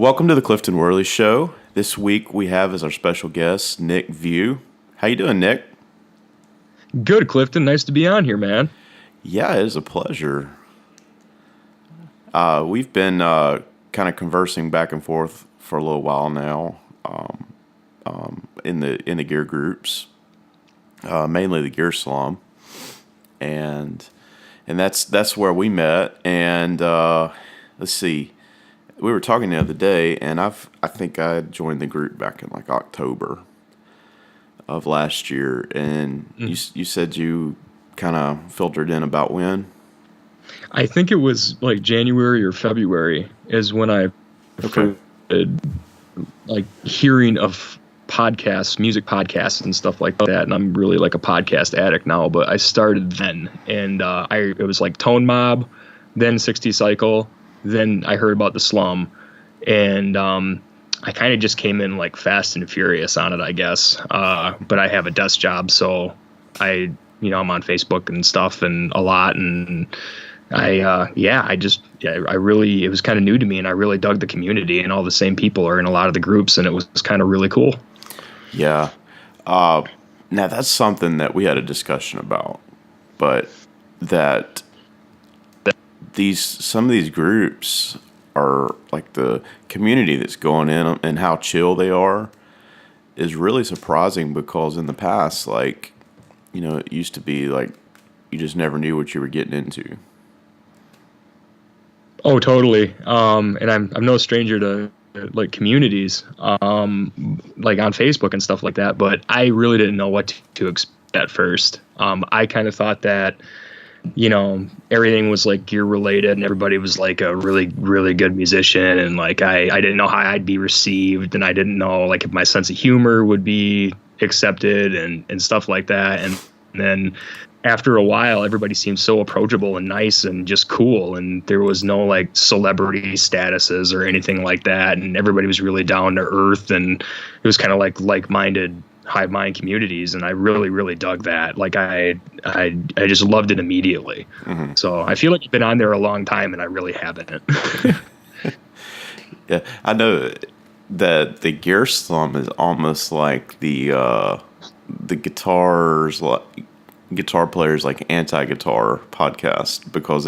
Welcome to the Clifton Worley Show. This week we have as our special guest Nick Viau. How you doing, Nick? Good, Clifton. Nice to be on here, man. Yeah, it is a pleasure. We've been kind of conversing back and forth for a little while now, in the gear groups, mainly the Gear Slum, and that's where we met. And let's see. We were talking the other day, and I think I joined the group back in like October of last year, and you said you kind of filtered in about when? I think it was like January or February is when I started like hearing of podcasts, music podcasts and stuff like that, and I'm really like a podcast addict now, but I started then, and it was like Tone Mob, then 60 Cycle. Then I heard about the Slum, and I kind of just came in like fast and furious on it, I guess. But I have a desk job, so I'm on Facebook and stuff and a lot, and it was kind of new to me, and I really dug the community, and all the same people are in a lot of the groups, and it was kind of really cool. Yeah. Now that's something that we had a discussion about, but that some of these groups are like the community that's going in and how chill they are is really surprising, because in the past, like, it used to be like you just never knew what you were getting into. Oh, totally. And I'm no stranger to like communities, like on Facebook and stuff like that, but I really didn't know what to expect at first. I kind of thought that everything was like gear related, and everybody was like a really, really good musician. And like, I didn't know how I'd be received, and I didn't know like if my sense of humor would be accepted and stuff like that. And then after a while, everybody seemed so approachable and nice and just cool. And there was no like celebrity statuses or anything like that. And everybody was really down to earth, and it was kind of like-minded hive mind communities, and I really, really dug that. Like I just loved it immediately. Mm-hmm. So I feel like I've been on there a long time, and I really haven't. Yeah, I know that the Gear Slum is almost like the guitar players like anti-guitar podcast, because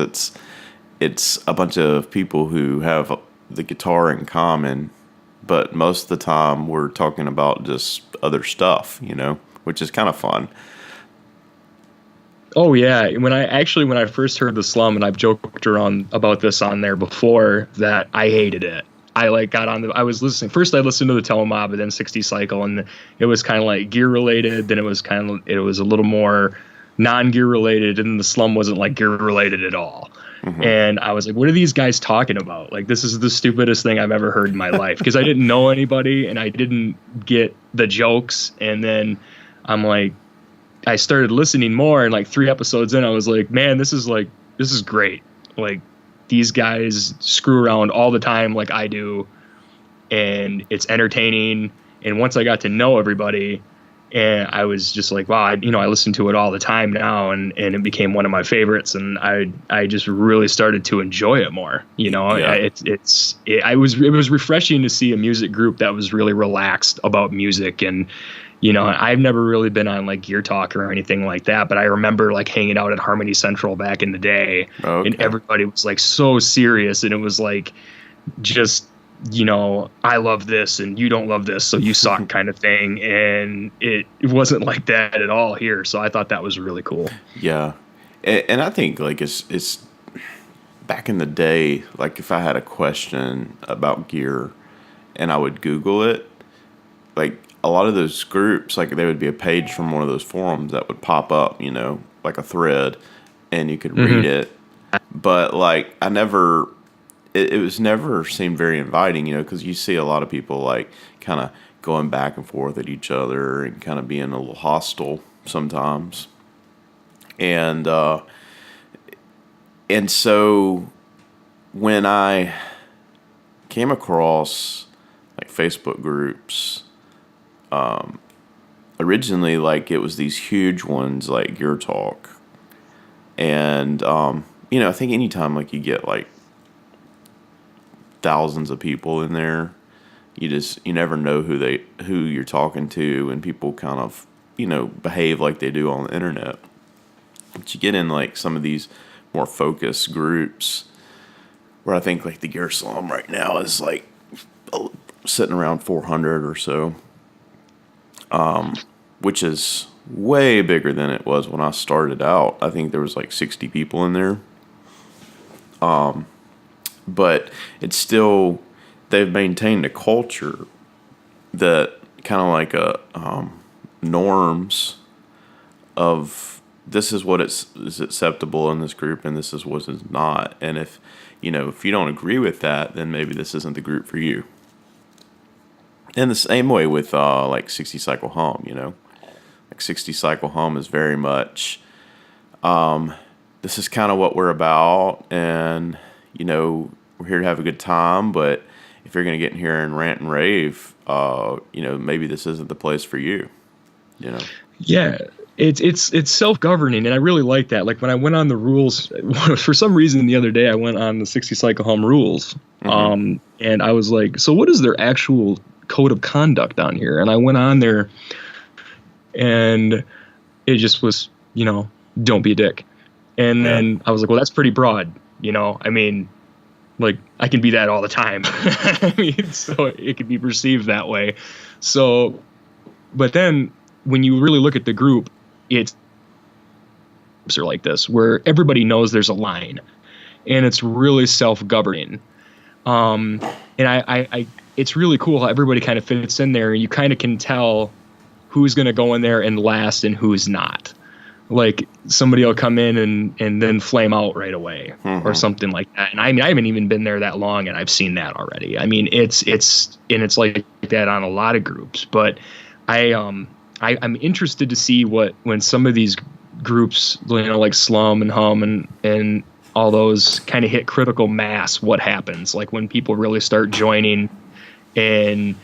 it's a bunch of people who have the guitar in common, but most of the time we're talking about just other stuff, which is kind of fun. Oh yeah. When I first heard the Slum, and I've joked around about this on there before, that I hated it. I listened to the Tone Mob, and then 60 Cycle, and it was kind of like gear related. Then it was a little more non-gear related, and the Slum wasn't like gear related at all. Mm-hmm. And I was like, what are these guys talking about? Like, this is the stupidest thing I've ever heard in my life, because I didn't know anybody, and I didn't get the jokes. And then I'm like, I started listening more, and like 3 episodes in, I was like, man, this is great. Like, these guys screw around all the time like I do, and it's entertaining. And once I got to know everybody, and I was just like, wow, I listen to it all the time now, and it became one of my favorites, and I just really started to enjoy it more. Yeah. It was refreshing to see a music group that was really relaxed about music. And I've never really been on like Gear Talk or anything like that, but I remember like hanging out at Harmony Central back in the day, and everybody was like so serious, and it was like just, I love this and you don't love this, so you suck kind of thing. And it wasn't like that at all here. So I thought that was really cool. Yeah. And I think like it's back in the day, like if I had a question about gear and I would Google it, like a lot of those groups, like there would be a page from one of those forums that would pop up, like a thread, and you could read it. But like it was never seemed very inviting, because you see a lot of people like kind of going back and forth at each other and kind of being a little hostile sometimes. And so when I came across like Facebook groups, originally like it was these huge ones like Gear Talk. And, I think anytime like you get like thousands of people in there. You never know who you're talking to, and people kind of, behave like they do on the internet. But you get in like some of these more focused groups where I think like the Gear Slum right now is like sitting around 400 or so, which is way bigger than it was when I started out. I think there was like 60 people in there. But it's still, they've maintained a culture that kind of like norms of this is what is acceptable in this group and this is what is not. And if you don't agree with that, then maybe this isn't the group for you. And the same way with like 60 Cycle Hum, like 60 Cycle Hum is very much, this is kind of what we're about, and we're here to have a good time, but if you're going to get in here and rant and rave, maybe this isn't the place for you, Yeah, it's self-governing, and I really like that. Like when I went on the rules, for some reason the other day I went on the 60 Cycle Hum rules, and I was like, so what is their actual code of conduct on here? And I went on there, and it just was, don't be a dick. And then I was like, well, that's pretty broad, I mean, like I can be that all the time. I mean, so it could be perceived that way. So, but then when you really look at the group, it's like this, where everybody knows there's a line, and it's really self-governing. And I it's really cool how everybody kind of fits in there, and you kind of can tell who's going to go in there and last and who's not. Like somebody will come in and then flame out right away or something like that. And I mean, I haven't even been there that long, and I've seen that already. I mean, it's like that on a lot of groups, but I'm interested to see when some of these groups, like Slum and Hum and all those kind of hit critical mass, what happens? Like when people really start joining and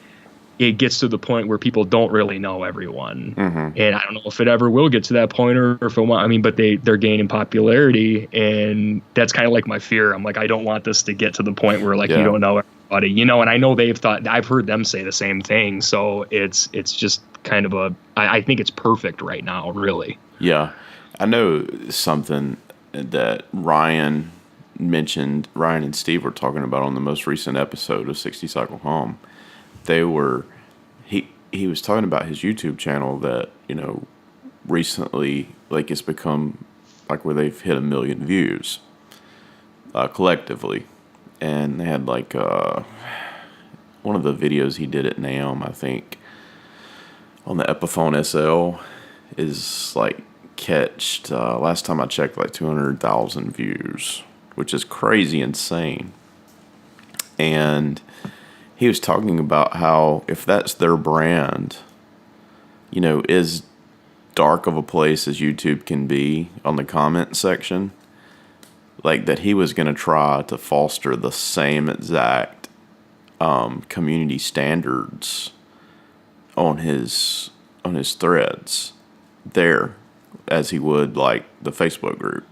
it gets to the point where people don't really know everyone. And I don't know if it ever will get to that point or if it won't. I mean, but they're gaining popularity, and that's kind of like my fear. I'm like, I don't want this to get to the point where like you don't know everybody, and I know I've heard them say the same thing. So it's just kind of I think it's perfect right now, really. Yeah. I know something that Ryan mentioned, Ryan and Steve were talking about on the most recent episode of 60 Cycle Hum. He was talking about his YouTube channel that, recently, like, it's become like where they've hit 1 million views collectively. And they had like one of the videos he did at NAMM, I think, on the Epiphone SL is like catched, last time I checked, like 200,000 views, which is crazy insane. And he was talking about how if that's their brand, as dark of a place as YouTube can be on the comment section, like that he was going to try to foster the same exact community standards on his threads there as he would like the Facebook group,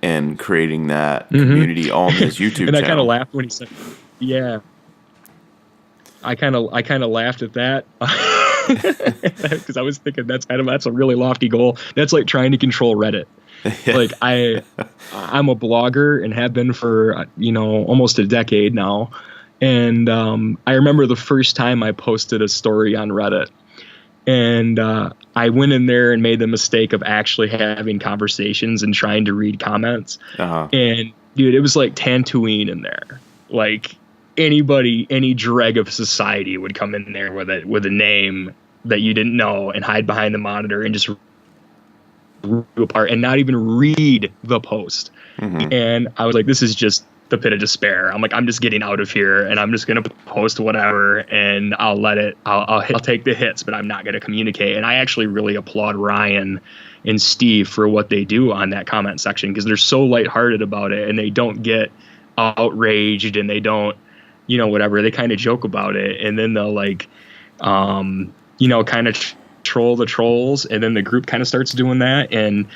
and creating that community on his YouTube and channel. I kind of laughed when he said, yeah. I kind of laughed at that because I was thinking that's a really lofty goal. That's like trying to control Reddit. Like I'm a blogger and have been for almost a decade now, and I remember the first time I posted a story on Reddit, and I went in there and made the mistake of actually having conversations and trying to read comments, and dude, it was like Tatooine in there, like. Any dreg of society would come in there with a name that you didn't know and hide behind the monitor and just rip apart and not even read the post. And I was like, this is just the pit of despair. I'm like, I'm just getting out of here, and I'm just gonna post whatever, and I'll take the hits, but I'm not gonna communicate. And I actually really applaud Ryan and Steve for what they do on that comment section, because they're so lighthearted about it, and they don't get outraged, and they don't. Whatever, they kind of joke about it, and then they'll like, kind of troll the trolls, and then the group kind of starts doing that, and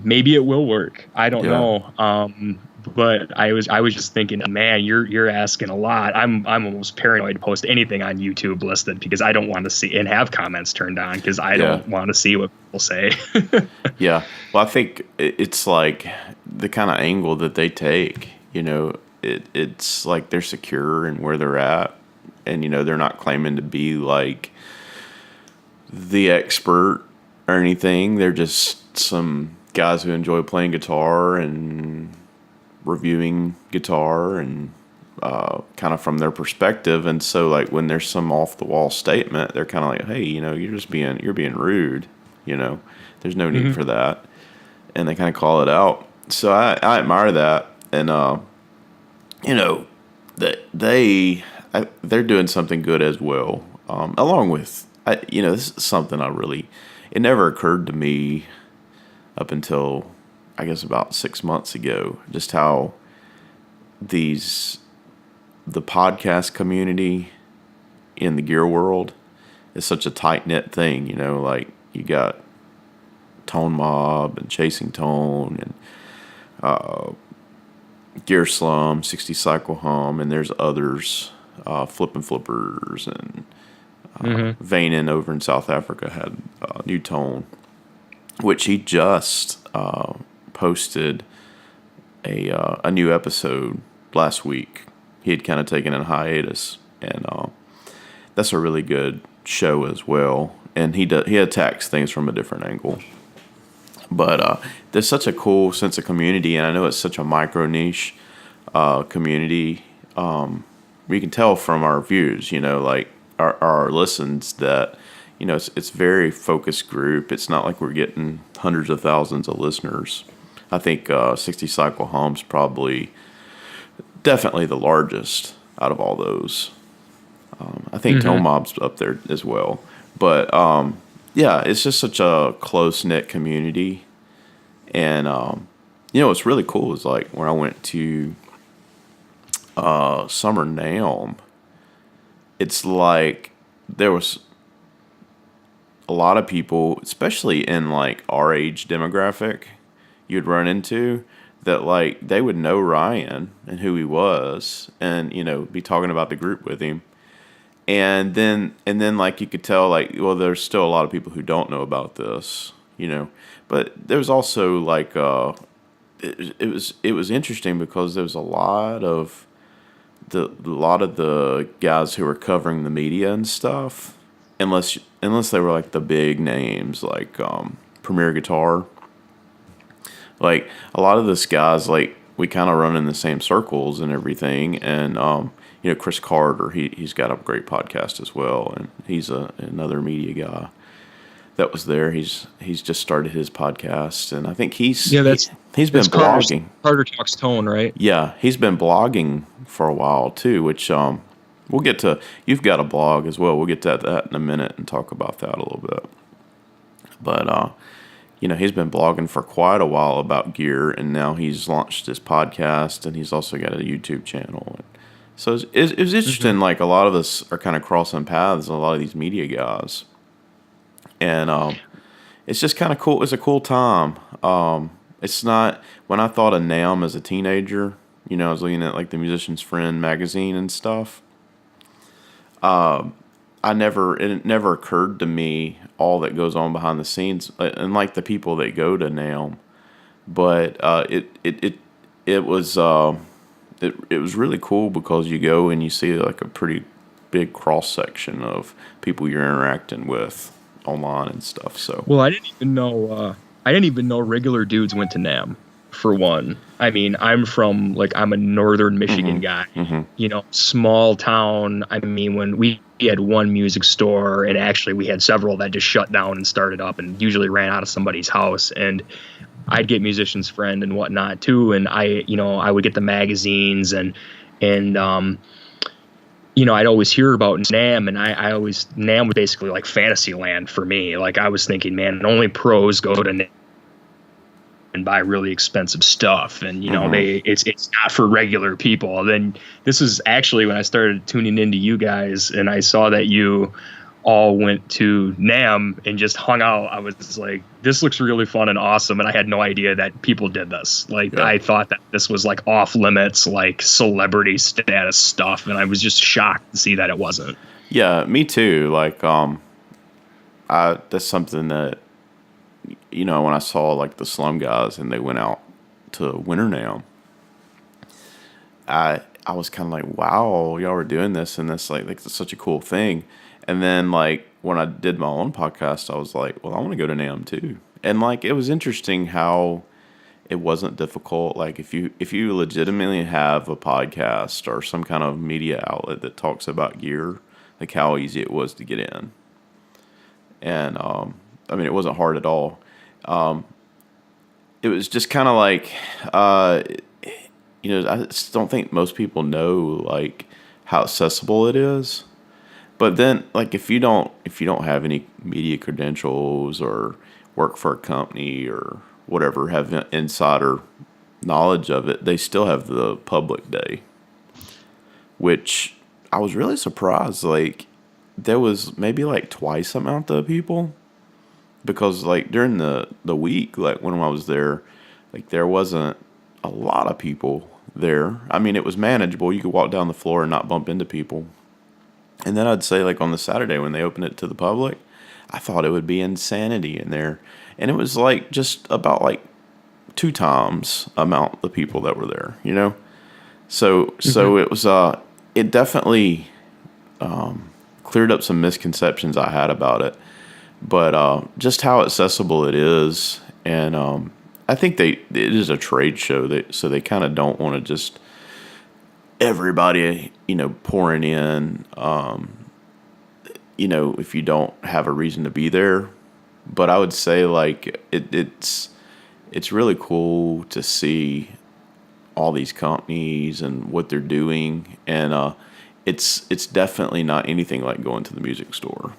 maybe it will work. I don't know. But I was just thinking, man, you're asking a lot. I'm almost paranoid to post anything on YouTube listed because I don't want to see and have comments turned on because I don't want to see what people say. Yeah. Well, I think it's like the kind of angle that they take, it's like they're secure in where they're at. And, they're not claiming to be like the expert or anything. They're just some guys who enjoy playing guitar and reviewing guitar and kind of from their perspective. And so like when there's some off the wall statement, they're kind of like, hey, you're being rude, there's no need for that. And they kind of call it out. So I admire that. And, that they're doing something good as well. Along with, this is something it never occurred to me up until I guess about 6 months ago, just how the podcast community in the gear world is such a tight knit thing. Like you got Tone Mob and Chasing Tone and Gear Slum, 60 Cycle Hum, and there's others, Flippin' Flippers and Vanen over in South Africa had New Tone, which he just posted a new episode last week. He had kind of taken a hiatus, and that's a really good show as well. And he attacks things from a different angle. But there's such a cool sense of community, and I know it's such a micro niche community. We can tell from our views, like our listens that it's very focused group. It's not like we're getting hundreds of thousands of listeners. I think 60 Cycle Hum's definitely the largest out of all those. I think Tone Mob's up there as well. But yeah, it's just such a close knit community. And what's really cool is like when I went to Summer NAMM, it's like there was a lot of people, especially in like our age demographic, you'd run into that like they would know Ryan and who he was and be talking about the group with him. And then like you could tell like, well, there's still a lot of people who don't know about this, but there's also like it was interesting because there was a lot of the guys who were covering the media and stuff, unless they were like the big names like Premier Guitar. Like a lot of those guys, like we kind of run in the same circles and everything. And Chris Carter, he's got a great podcast as well, and he's another media guy that was there. He's just started his podcast, and I think he's been blogging. Carter Talks Tone, right? Yeah, he's been blogging for a while too, which we'll get to. You've got a blog as well. We'll get to that in a minute and talk about that a little bit. But he's been blogging for quite a while about gear, and now he's launched his podcast, and he's also got a YouTube channel. So it was interesting. Like a lot of us are kind of crossing paths, a lot of these media guys, and it's just kind of cool. It's a cool time. It's not when I thought of NAMM as a teenager. I was looking at like the Musician's Friend magazine and stuff. It never occurred to me all that goes on behind the scenes, and like the people that go to NAMM. But it was really cool because you go and you see like a pretty big cross section of people you're interacting with online and stuff. So well, I didn't even know regular dudes went to NAMM. For one, I mean, I'm a northern Michigan guy, small town. I mean, when we had one music store, and actually we had several that just shut down and started up and usually ran out of somebody's house. And I'd get Musician's Friend and whatnot too. And I would get the magazines and I'd always hear about NAMM, and NAMM was basically like Fantasyland for me. Like I was thinking, man, only pros go to NAMM and buy really expensive stuff, and it's not for regular people. And then this is actually when I started tuning into you guys, and I saw that you all went to NAMM and just hung out. I was like, this looks really fun and awesome. And I had no idea that people did this. Like, I thought that this was like off limits, like celebrity status stuff. And I was just shocked to see that it wasn't. Yeah, me too. Like, that's something that, when I saw like the Slum Guys and they went out to Winter NAMM, I was kind of like, wow, y'all were doing this, and that's like it's such a cool thing. And then like when I did my own podcast, I was like, well, I want to go to NAMM too. And like it was interesting how it wasn't difficult. Like if you legitimately have a podcast or some kind of media outlet that talks about gear, like how easy it was to get in. And I mean, it wasn't hard at all. It was just kind of like, I just don't think most people know like how accessible it is. But then, like, if you don't have any media credentials or work for a company or whatever, have insider knowledge of it, they still have the public day, which I was really surprised. Like, there was maybe like twice the amount of people, because like during the week, like when I was there, like there wasn't a lot of people there. I mean, it was manageable. You could walk down the floor and not bump into people. And then I'd say like on the Saturday when they opened it to the public, I thought it would be insanity in there. And it was like just about like 2 times amount of people that were there, So it was it definitely cleared up some misconceptions I had about it. But just how accessible it is, and I think it is a trade show, so they kind of don't want to just everybody, pouring in, if you don't have a reason to be there. But I would say like it's really cool to see all these companies and what they're doing, and it's definitely not anything like going to the music store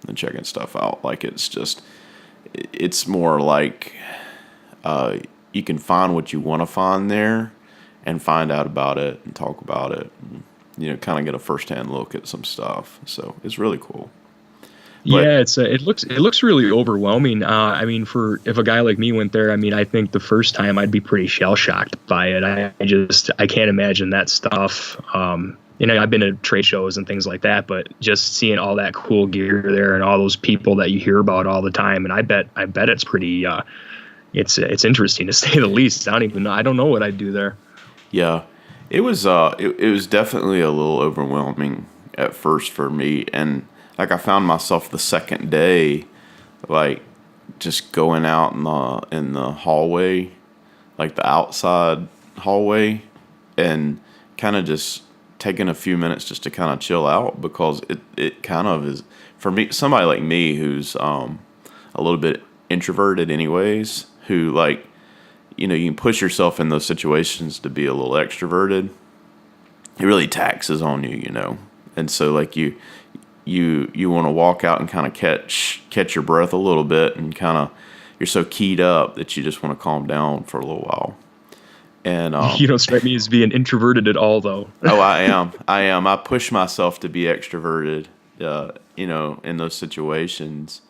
and checking stuff out. Like it's more like you can find what you want to find there and find out about it and talk about it and, kind of get a firsthand look at some stuff. So it's really cool. But, yeah, it looks really overwhelming. I mean, if a guy like me went there, I mean, I think the first time I'd be pretty shell shocked by it. I can't imagine that stuff. I've been to trade shows and things like that, but just seeing all that cool gear there and all those people that you hear about all the time, and I bet it's pretty. It's interesting to say the least. I don't know what I'd do there. Yeah, it was definitely a little overwhelming at first for me, and like I found myself the second day, like just going out in the hallway, like the outside hallway, and kind of just taking a few minutes just to kind of chill out, because it kind of is, for me, somebody like me who's a little bit introverted anyways, who like, you can push yourself in those situations to be a little extroverted. It really taxes on you, and so like you want to walk out and kind of catch your breath a little bit, and kind of you're so keyed up that you just want to calm down for a little while. And you don't strike me as being introverted at all, though. Oh, I am. I push myself to be extroverted, in those situations.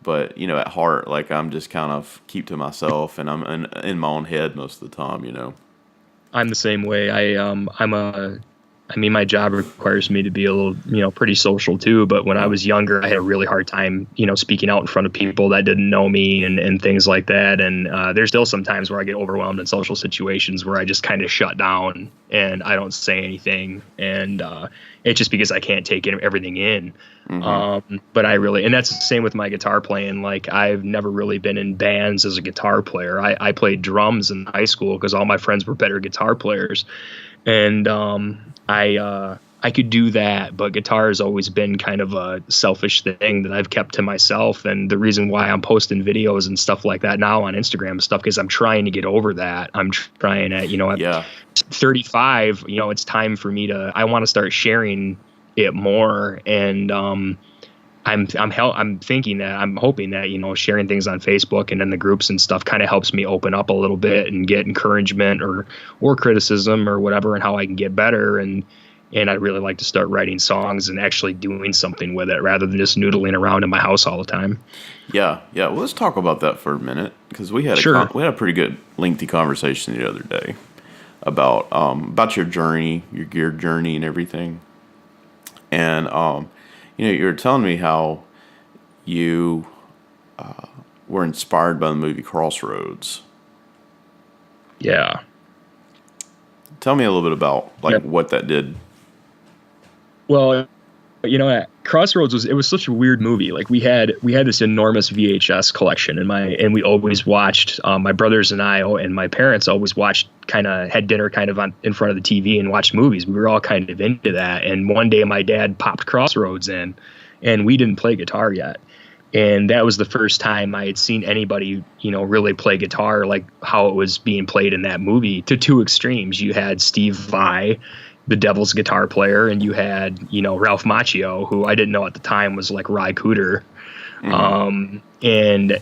But, at heart, like I'm just kind of keep to myself, and I'm in my own head most of the time, I'm the same way. My job requires me to be a little, pretty social too. But when I was younger, I had a really hard time, speaking out in front of people that didn't know me and things like that. And there's still some times where I get overwhelmed in social situations where I just kind of shut down and I don't say anything. And it's just because I can't take everything in. Mm-hmm. But and that's the same with my guitar playing. Like I've never really been in bands as a guitar player. I played drums in high school because all my friends were better guitar players. And I could do that, but guitar has always been kind of a selfish thing that I've kept to myself. And the reason why I'm posting videos and stuff like that now on Instagram and stuff, because I'm trying to get over that. I'm trying to, at 35, it's time for me I want to start sharing it more. And I'm hoping that, sharing things on Facebook and in the groups and stuff kind of helps me open up a little bit and get encouragement or criticism or whatever, and how I can get better. And And I'd really like to start writing songs and actually doing something with it rather than just noodling around in my house all the time. Yeah. Well, let's talk about that for a minute, because we had Sure. we had a pretty good lengthy conversation the other day about your journey, your gear journey, and everything. And you were telling me how you were inspired by the movie Crossroads. Yeah. Tell me a little bit about what that did. Well, Crossroads was such a weird movie. Like we had this enormous VHS collection and we always watched, my brothers and I and my parents always watched, had dinner in front of the TV and watched movies. We were all kind of into that. And one day my dad popped Crossroads in, and we didn't play guitar yet. And that was the first time I had seen anybody, really play guitar like how it was being played in that movie, to two extremes. You had Steve Vai, the Devil's guitar player, and you had, Ralph Macchio, who I didn't know at the time was like Ry Cooder. Mm-hmm. And,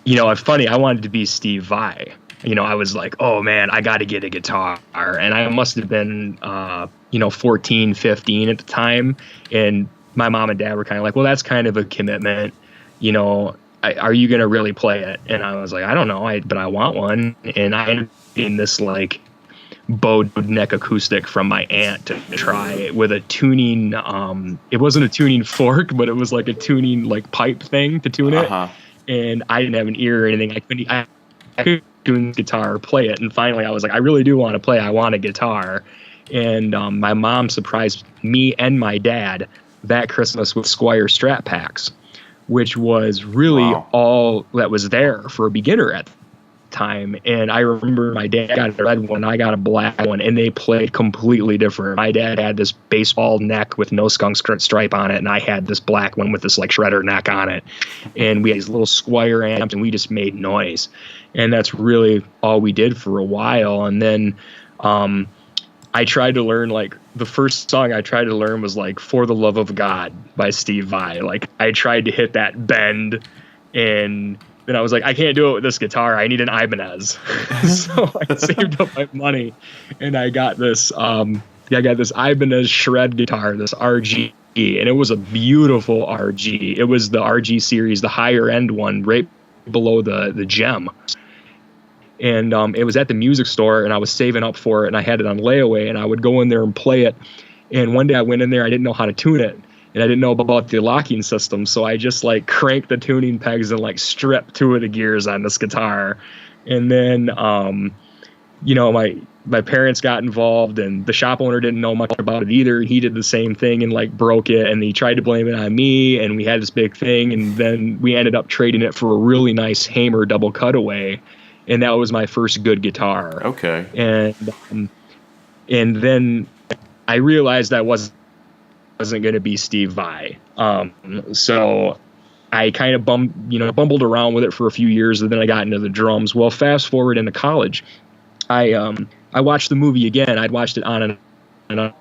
it's funny, I wanted to be Steve Vai. I was like, oh man, I got to get a guitar. And I must have been, 14, 15 at the time. And my mom and dad were kind of like, well, that's kind of a commitment. Are you going to really play it? And I was like, I don't know, but I want one. And I ended up getting this like bowed neck acoustic from my aunt to try it with a tuning. It wasn't a tuning fork, but it was like a tuning like pipe thing to tune it. And I didn't have an ear or anything. I couldn't tune guitar or play it. And finally I was like, I really do want to play. I want a guitar. And my mom surprised me and my dad that Christmas with Squire Strat packs, which was really all that was there for a beginner at the time. And I remember my dad got a red one, I got a black one, and they played completely different. My dad had this baseball neck with no skunk stripe on it, and I had this black one with this like shredder neck on it. And we had these little Squire amps, and we just made noise. And that's really all we did for a while. And then I tried to learn, like, the first song I tried to learn was like For the Love of God by Steve Vai. Like, I tried to hit that bend, and then I was like, I can't do it with this guitar. I need an Ibanez. So I saved up my money, and I got this Ibanez shred guitar, this RG, and it was a beautiful RG. It was the RG series, the higher end one, right below the Gem. And it was at the music store, and I was saving up for it, and I had it on layaway, and I would go in there and play it. And one day I went in there, I didn't know how to tune it, and I didn't know about the locking system, so I just like cranked the tuning pegs and like stripped two of the gears on this guitar. And then my parents got involved, and the shop owner didn't know much about it either. He did the same thing and like broke it, and he tried to blame it on me, and we had this big thing, and then we ended up trading it for a really nice Hamer double cutaway. And that was my first good guitar. Okay. And then I realized I wasn't going to be Steve Vai. So I kind of bumbled around with it for a few years, and then I got into the drums. Well, fast forward into college, I watched the movie again. I'd watched it on and on.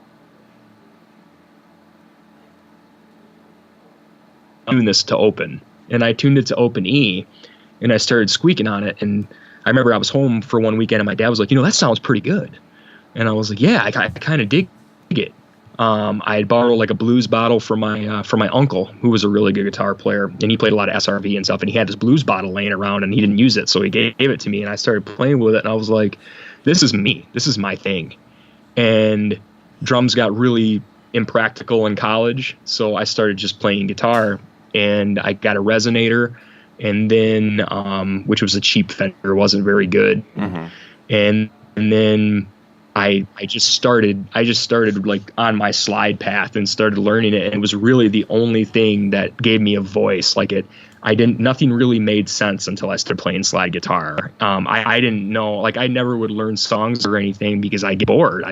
Tuned this to open, and I tuned it to open E, and I started squeaking on it. And I remember I was home for one weekend, and my dad was like, that sounds pretty good. And I was like, yeah, I kind of dig it. I had borrowed like a blues bottle from my uncle, who was a really good guitar player, and he played a lot of SRV and stuff, and he had this blues bottle laying around, and he didn't use it, so he gave it to me, and I started playing with it, and I was like, this is me. This is my thing. And drums got really impractical in college, so I started just playing guitar, and I got a resonator, and then which was a cheap Fender, wasn't very good. Mm-hmm. And then I just started like on my slide path and started learning it, and it was really the only thing that gave me a voice. Like nothing really made sense until I started playing slide guitar. I didn't know, like I never would learn songs or anything because I get bored.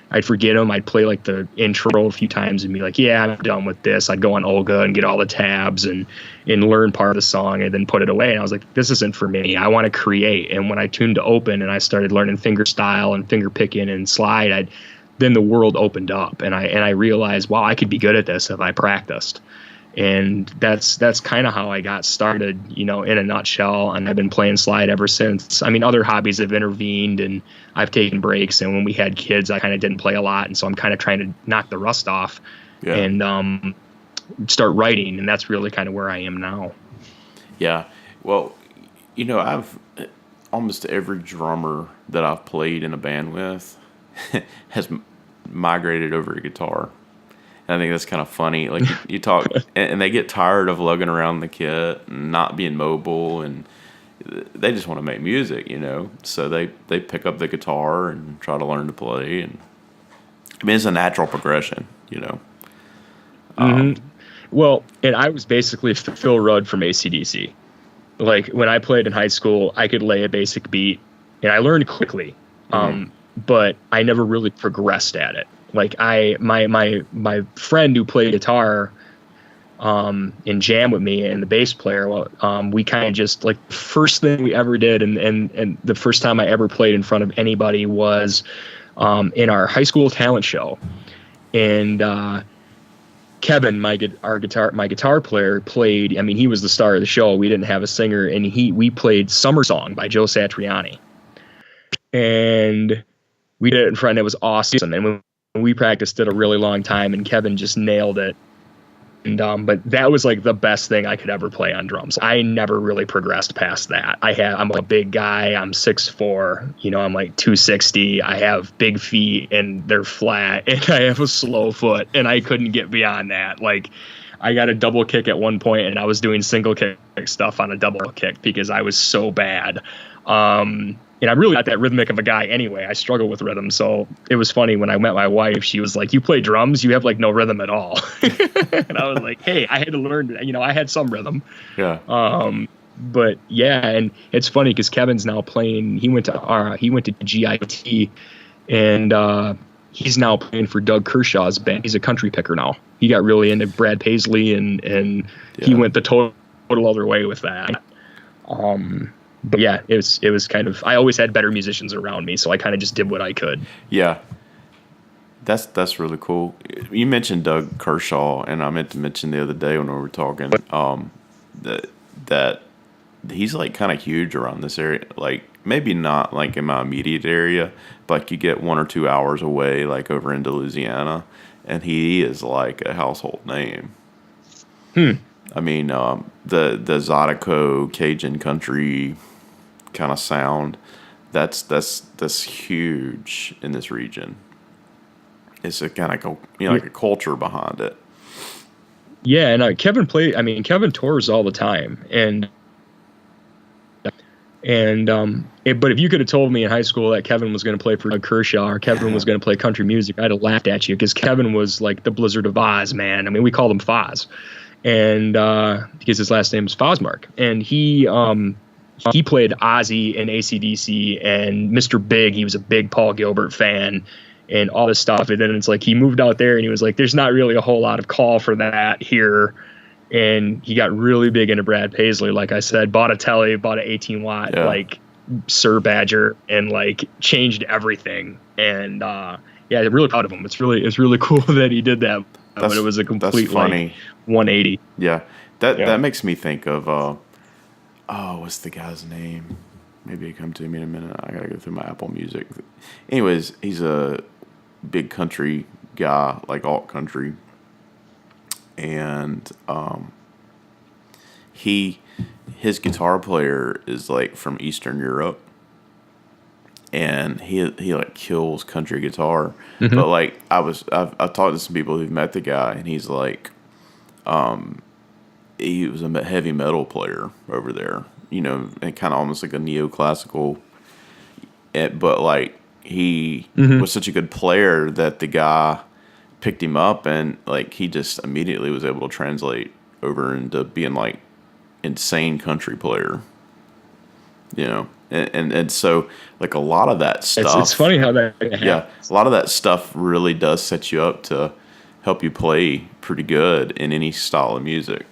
I'd forget them. I'd play like the intro a few times and be like, yeah, I'm done with this. I'd go on Olga and get all the tabs and learn part of the song and then put it away. And I was like, this isn't for me. I want to create. And when I tuned to open and I started learning finger style and finger picking and slide, then the world opened up, and I realized, wow, I could be good at this if I practiced. And that's kind of how I got started, in a nutshell. And I've been playing slide ever since. I mean, other hobbies have intervened and I've taken breaks. And when we had kids, I kind of didn't play a lot. And so I'm kind of trying to knock the rust off and start writing. And that's really kind of where I am now. Yeah. Well, I've almost every drummer that I've played in a band with has migrated over to guitar. And I think that's kind of funny. Like you talk, and they get tired of lugging around the kit and not being mobile, and they just want to make music, So they pick up the guitar and try to learn to play, and I mean it's a natural progression, Well, and I was basically Phil Rudd from AC/DC. Like when I played in high school, I could lay a basic beat, and I learned quickly, but I never really progressed at it. Like my friend who played guitar in jam with me and the bass player, we kind of just like the first thing we ever did and the first time I ever played in front of anybody was in our high school talent show. And Kevin, my guitar player, played. I mean, he was the star of the show. We didn't have a singer, and we played "Summer Song" by Joe Satriani, and we did it in front. It was awesome, and we practiced it a really long time, and Kevin just nailed it. And but that was like the best thing I could ever play on drums. I never really progressed past that. I'm a big guy. I'm 6'4". I'm like 260. I have big feet and they're flat, and I have a slow foot, and I couldn't get beyond that. Like I got a double kick at one point, and I was doing single kick stuff on a double kick because I was so bad. And I'm really not that rhythmic of a guy anyway. I struggle with rhythm. So it was funny when I met my wife, she was like, "You play drums? You have like no rhythm at all." And I was like, "Hey, I had to learn, I had some rhythm." Yeah. But yeah, and it's funny because Kevin's now playing, he went to GIT, and he's now playing for Doug Kershaw's band. He's a country picker now. He got really into Brad Paisley and he went the total other way with that. But yeah, it was kind of, I always had better musicians around me, so I kind of just did what I could. Yeah. That's really cool. You mentioned Doug Kershaw, and I meant to mention the other day when we were talking, that he's like kind of huge around this area. Like maybe not like in my immediate area, but like you get 1 or 2 hours away, like over into Louisiana, and he is like a household name. I mean, the Zydeco Cajun country kind of sound, that's huge in this region. It's a kind of like a culture behind it. Yeah, and Kevin tours all the time, but if you could have told me in high school that Kevin was going to play for Doug Kershaw or Kevin was going to play country music, I'd have laughed at you, because Kevin was like the Blizzard of Oz, man. I mean, we called him Foz, and because his last name is Fosmark, and he played Ozzy in AC/DC and Mr. Big. He was a big Paul Gilbert fan and all this stuff. And then it's like he moved out there and he was like, there's not really a whole lot of call for that here. And he got really big into Brad Paisley. Like I said, bought a telly, bought an 18-watt like Sir Badger, and like changed everything. And I'm really proud of him. It's really cool that he did that. But it was a complete like 180. Yeah. That makes me think of what's the guy's name? Maybe it come to me in a minute. I gotta go through my Apple Music. Anyways, he's a big country guy, like alt country, and his guitar player is like from Eastern Europe, and he like kills country guitar. Mm-hmm. But like I've talked to some people who've met the guy, and he's like, he was a heavy metal player over there, and kind of almost like a neoclassical. But like he was such a good player that the guy picked him up, and like he just immediately was able to translate over into being like insane country player. And so like a lot of that stuff. It's funny how that happens. Yeah, a lot of that stuff really does set you up to help you play pretty good in any style of music.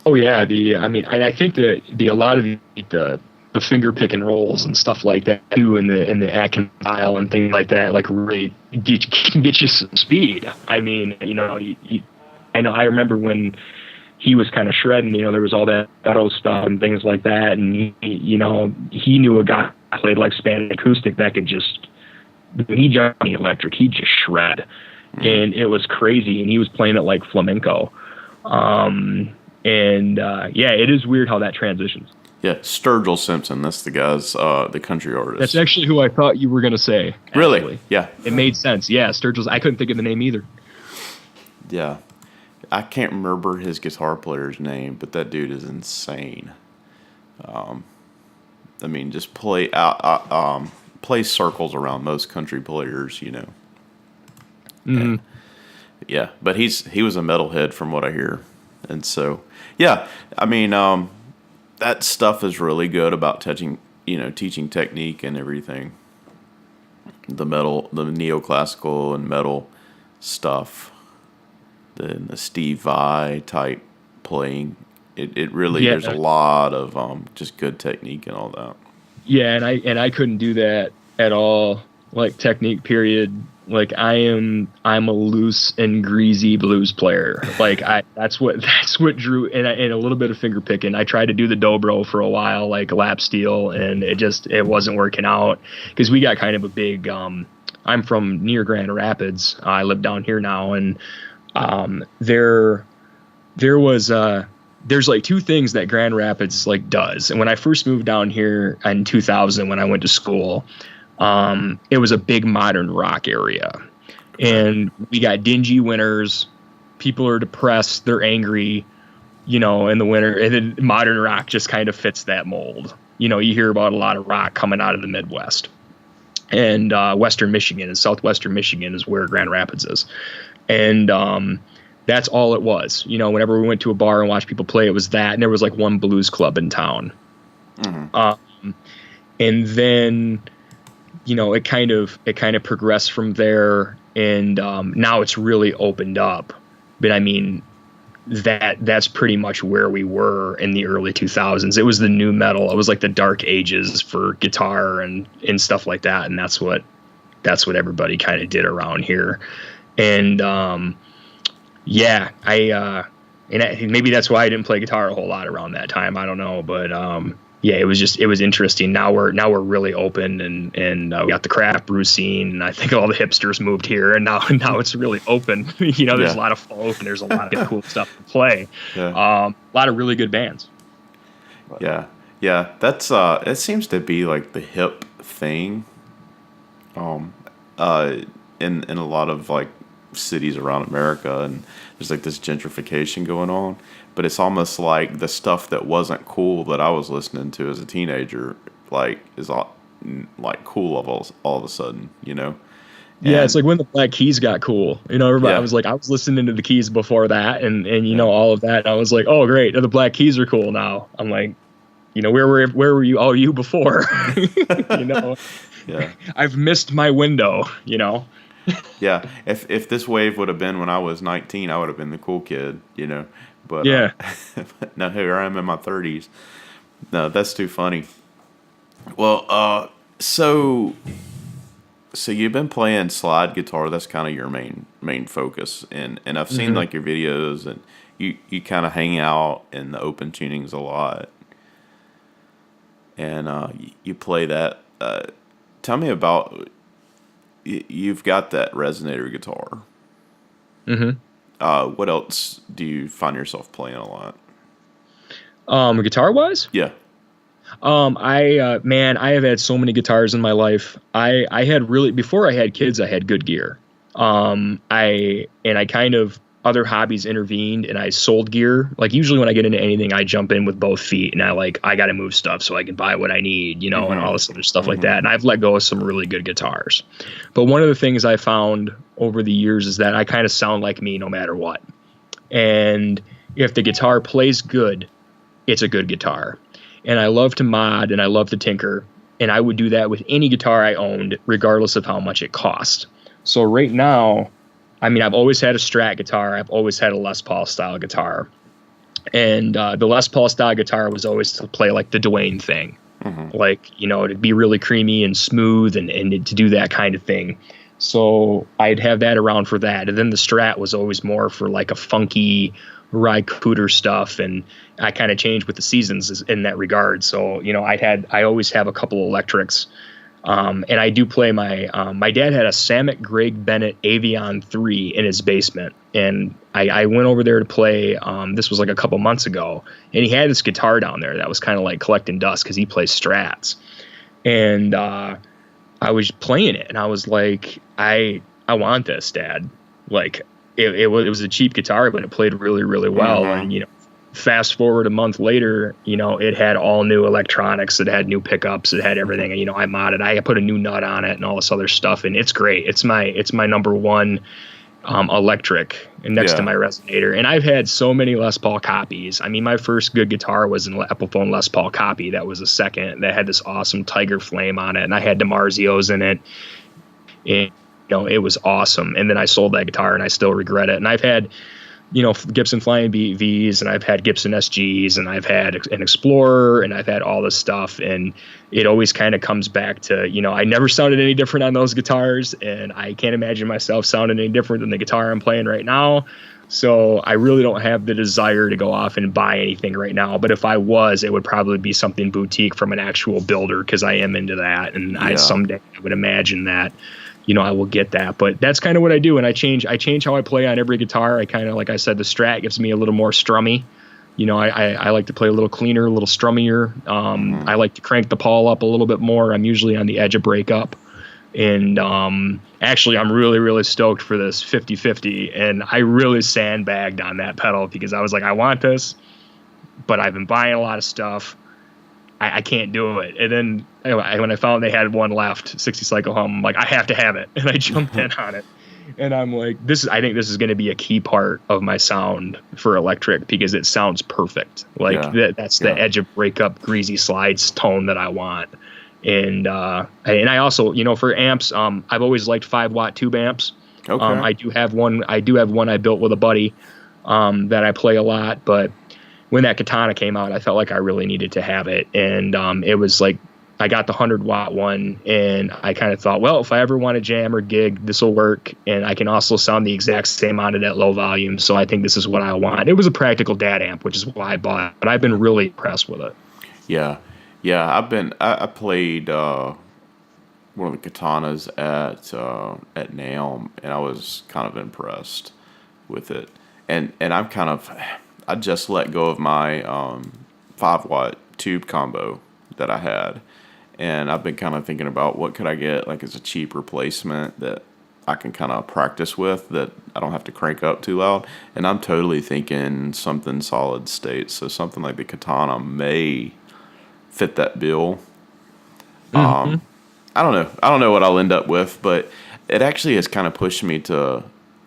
Oh yeah, I think that a lot of the finger picking rolls and stuff like that too, and the Atkins style and things like that, like really get you some speed. I mean, I know I remember when he was kind of shredding, there was all that metal stuff and things like that. And he knew a guy who played like Spanish acoustic that could just, when he jumped on the electric, he'd just shred. And it was crazy. And he was playing it like flamenco. It is weird how that transitions. Yeah, Sturgill Simpson. That's the guy's, the country artist. That's actually who I thought you were going to say. Really? Actually. Yeah. It made sense. Yeah, Sturgill's. I couldn't think of the name either. Yeah. I can't remember his guitar player's name, but that dude is insane. Just play play circles around most country players, Mm-hmm. Yeah, but he was a metalhead from what I hear, and so yeah, that stuff is really good about teaching technique and everything. The neoclassical and metal stuff. The Steve Vai type playing, it really there's a lot of just good technique and all that. Yeah, and I couldn't do that at all. Like technique, period. Like I'm a loose and greasy blues player. Like that's what drew, and a little bit of finger picking. I tried to do the dobro for a while, like lap steel, and it wasn't working out because we got kind of a big. I'm from near Grand Rapids. I live down here now, and there's like two things that Grand Rapids like does. And when I first moved down here in 2000, when I went to school, it was a big modern rock area, and we got dingy winters. People are depressed. They're angry, in the winter, and then modern rock just kind of fits that mold. You hear about a lot of rock coming out of the Midwest and, Western Michigan and Southwestern Michigan is where Grand Rapids is. And, that's all it was. Whenever we went to a bar and watched people play, it was that. And there was like one blues club in town. Mm-hmm. And then, it kind of progressed from there. And now it's really opened up. But that's pretty much where we were in the early 2000s. It was the new metal. It was like the dark ages for guitar and stuff like that. And that's what everybody kind of did around here. And maybe that's why I didn't play guitar a whole lot around that time. I don't know, but it was interesting. Now we're really open, and we got the craft brew scene, and I think all the hipsters moved here, and now it's really open. There's a lot of folk, and there's a lot of cool stuff to play. Yeah. A lot of really good bands. Yeah, that's it seems to be like the hip thing. In a lot of like cities around America, and there's like this gentrification going on, but it's almost like the stuff that wasn't cool that I was listening to as a teenager is all like cool all of a sudden, And, it's like when the Black Keys got cool, everybody. I was listening to the Keys before that, and all of that, and I was like, oh great, the Black Keys are cool now. I'm like, where were you all you before? Yeah, I've missed my window. Yeah, if this wave would have been when I was 19, I would have been the cool kid, But yeah, now here I am in my 30s. No, that's too funny. Well, so you've been playing slide guitar. That's kind of your main focus, and I've seen like your videos, and you kind of hang out in the open tunings a lot, and you play that. Tell me about. You've got that resonator guitar. Mm-hmm. What else do you find yourself playing a lot? Guitar wise? Yeah. I have had so many guitars in my life. I had before I had kids, I had good gear. I kind of, other hobbies intervened, and I sold gear. Like usually when I get into anything, I jump in with both feet, and I got to move stuff so I can buy what I need, and all this other stuff like that. And I've let go of some really good guitars. But one of the things I found over the years is that I kind of sound like me no matter what. And if the guitar plays good, it's a good guitar. And I love to mod, and I love to tinker, and I would do that with any guitar I owned, regardless of how much it cost. So right now, I've always had a Strat guitar. I've always had a Les Paul style guitar. And the Les Paul style guitar was always to play like the Dwayne thing. Mm-hmm. To be really creamy and smooth and to do that kind of thing. So I'd have that around for that. And then the Strat was always more for like a funky ride cooter stuff. And I kind of changed with the seasons in that regard. So, I always have a couple of electrics. And I do play my dad had a Samet Greg Bennett Avion 3 in his basement. And I went over there to play. This was like a couple months ago. And he had this guitar down there that was kind of like collecting dust because he plays Strats. And I was playing it and I was like, I want this, Dad. Like it was a cheap guitar, but it played really, really well. Mm-hmm. And, fast forward a month later, it had all new electronics. It had new pickups. It had everything. And, I modded. I put a new nut on it and all this other stuff. And it's great. It's my number one electric next to my resonator. And I've had so many Les Paul copies. I mean, my first good guitar was an Epiphone Les Paul copy. That was a second that had this awesome Tiger Flame on it. And I had DiMarzios in it. And, it was awesome. And then I sold that guitar and I still regret it. And I've had, Gibson Flying V's, and I've had Gibson SGs, and I've had an Explorer, and I've had all this stuff. And it always kind of comes back to, I never sounded any different on those guitars, and I can't imagine myself sounding any different than the guitar I'm playing right now. So I really don't have the desire to go off and buy anything right now. But if I was, it would probably be something boutique from an actual builder, because I am into that. And someday I would imagine that, I will get that. But that's kind of what I do. And I change how I play on every guitar. I kind of, like I said, the Strat gives me a little more strummy. I like to play a little cleaner, a little strummier. I like to crank the Paul up a little bit more. I'm usually on the edge of breakup. And actually, I'm really, really stoked for this 50-50. And I really sandbagged on that pedal because I was like, I want this, but I've been buying a lot of stuff. I can't do it. And then when I found they had one left, 60 cycle hum, I'm like, I have to have it. And I jumped in on it. And I'm like, I think this is going to be a key part of my sound for electric because it sounds perfect. Like that's the edge of breakup, greasy slides tone that I want. And I also, for amps, I've always liked 5-watt tube amps. Okay. I do have one I built with a buddy that I play a lot, but when that Katana came out, I felt like I really needed to have it. And it was like, I got the 100-watt one, and I kind of thought, well, if I ever want to jam or gig, this will work. And I can also sound the exact same on it at low volume. So I think this is what I want. It was a practical dad amp, which is why I bought it. But I've been really impressed with it. Yeah. Yeah. I played one of the Katanas at NAMM, and I was kind of impressed with it. And I just let go of my 5-watt tube combo that I had. And I've been kind of thinking about what could I get like as a cheap replacement that I can kind of practice with that I don't have to crank up too loud. And I'm totally thinking something solid state. So something like the Katana may fit that bill. I don't know. I don't know what I'll end up with, but it actually has kind of pushed me to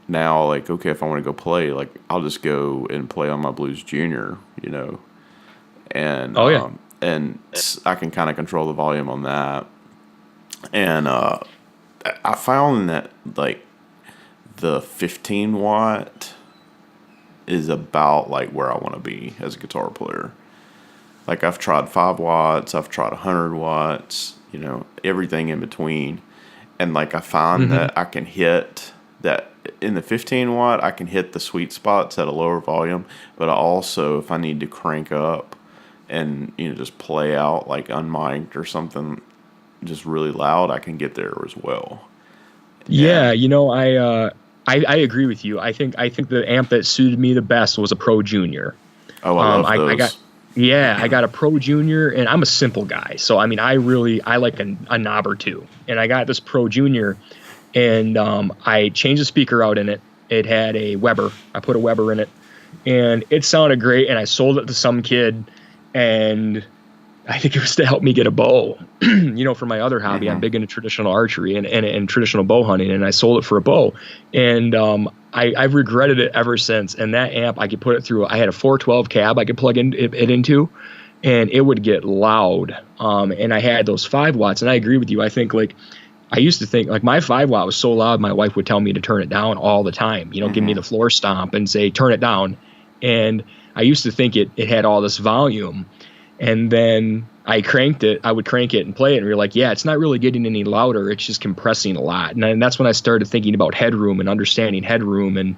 now, like, okay, if I want to go play, like, I'll just go and play on my Blues Junior, and and I can kind of control the volume on that. And I found that like the 15-watt is about like where I want to be as a guitar player. Like I've tried 5 watts, I've tried 100 watts, everything in between. And like I find that I can hit that in the 15-watt, I can hit the sweet spots at a lower volume. But also, if I need to crank up and just play out like unmiked or something, just really loud, I can get there as well. Yeah, I agree with you. I think the amp that suited me the best was a Pro Junior. Oh, I love those. I got a Pro Junior, and I'm a simple guy. So, I mean, I like a knob or two. And I got this Pro Junior, and I changed the speaker out in it. It had a Weber. I put a Weber in it, and it sounded great, and I sold it to some kid, and I think it was to help me get a bow. For my other hobby, I'm big into traditional archery and traditional bow hunting, and I sold it for a bow. And I've regretted it ever since. And that amp, I could put it through. I had a 412 cab I could plug it into, and it would get loud. And I had those 5 watts, and I agree with you. I think I used to think like my 5-watt was so loud, my wife would tell me to turn it down all the time. Give me the floor stomp and say turn it down. And I used to think it had all this volume. And then I cranked it. I would crank it and play it, and we are like, yeah, it's not really getting any louder. It's just compressing a lot. And that's when I started thinking about headroom and understanding headroom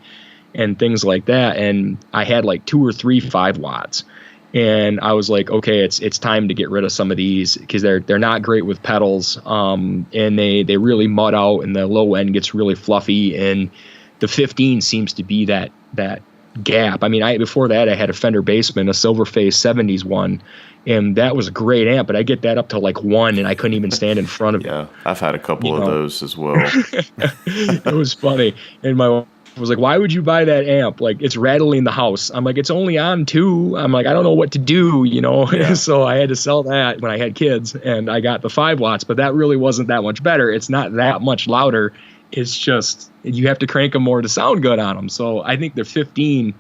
and things like that. And I had like 2 or 3 5 watts. And I was like, okay, it's time to get rid of some of these because they're not great with pedals, and they really mud out, and the low end gets really fluffy. And the 15 seems to be that gap. I mean, before that I had a Fender Bassman, a Silverface 70s one, and that was a great amp. But I get that up to like 1, and I couldn't even stand in front of it. Yeah, I've had a couple of those as well. It was funny, and my wife was like, why would you buy that amp? Like, it's rattling the house. I'm like, it's only on 2. I'm like, I don't know what to do, Yeah. So I had to sell that when I had kids, and I got the 5 watts, but that really wasn't that much better. It's not that much louder. It's just you have to crank them more to sound good on them. So I think they're 15,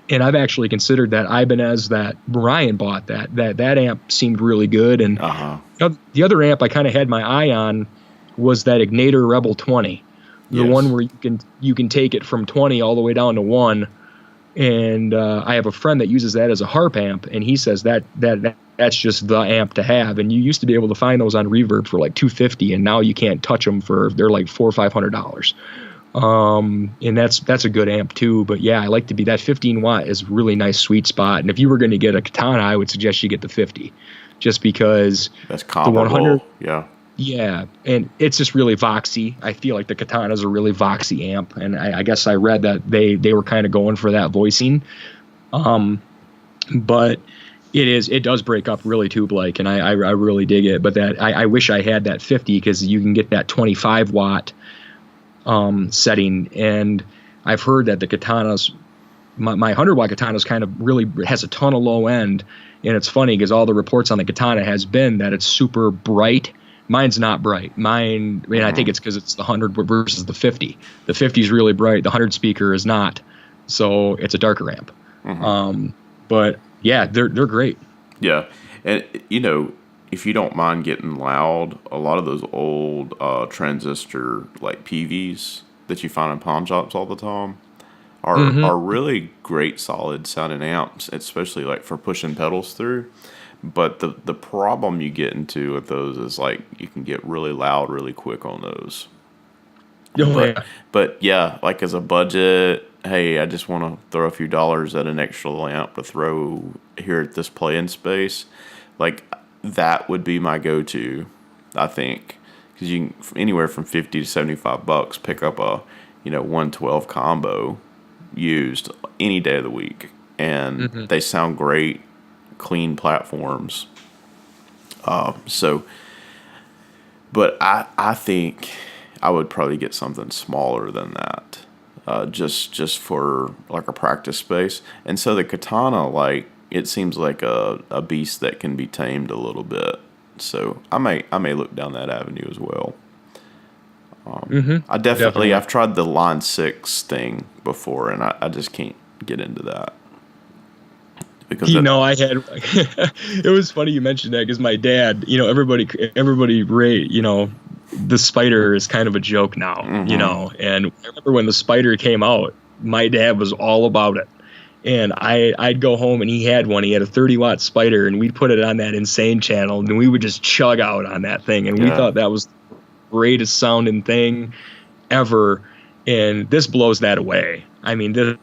and I've actually considered that Ibanez that Brian bought that amp seemed really good. And the other amp I kind of had my eye on was that Ignator Rebel 20. The one where you can take it from 20 all the way down to 1, and I have a friend that uses that as a harp amp, and he says that's just the amp to have. And you used to be able to find those on Reverb for like $250, and now you can't touch them they're like $400 or $500. And that's a good amp too. But yeah, I like to be that 15 watt is a really nice sweet spot. And if you were going to get a Katana, I would suggest you get the 50, just because that's comparable. The 100, yeah. Yeah, and it's just really voxy. I feel like the Katana's a really voxy amp, and I guess I read that they were kind of going for that voicing. But it does break up really tube-like, and I really dig it. But I wish I had that 50, because you can get that 25 watt setting, and I've heard that the Katanas, my 100 watt Katana's kind of really has a ton of low end, and it's funny because all the reports on the Katana has been that it's super bright. Mine's not bright. Mine, I mean, I think it's because it's the 100 versus the 50. The 50 is really bright. The 100 speaker is not. So it's a darker amp. But yeah, they're great. Yeah. And, if you don't mind getting loud, a lot of those old transistor like PVs that you find in pawn shops all the time are really great, solid sounding amps, especially like for pushing pedals through. But the problem you get into with those is like you can get really loud really quick on those. But yeah, like as a budget, hey, I just want to throw a few dollars at an extra lamp to throw here at this playing space. Like that would be my go-to, I think, because you can anywhere from $50 to $75 pick up a 112 combo used any day of the week, and they sound great. Clean platforms. But I think I would probably get something smaller than that, just for like a practice space. And so the Katana, like, it seems like a beast that can be tamed a little bit. So I may look down that avenue as well. I definitely I've tried the Line 6 thing before, and I just can't get into that. Because I had it was funny you mentioned that, because my dad, everybody rate, the Spider is kind of a joke now, and I remember when the Spider came out, my dad was all about it, and I'd go home and he had one. He had a 30 watt Spider, and we'd put it on that Insane channel, and we would just chug out on that thing, and we thought that was the greatest sounding thing ever. And this blows that away. I mean, this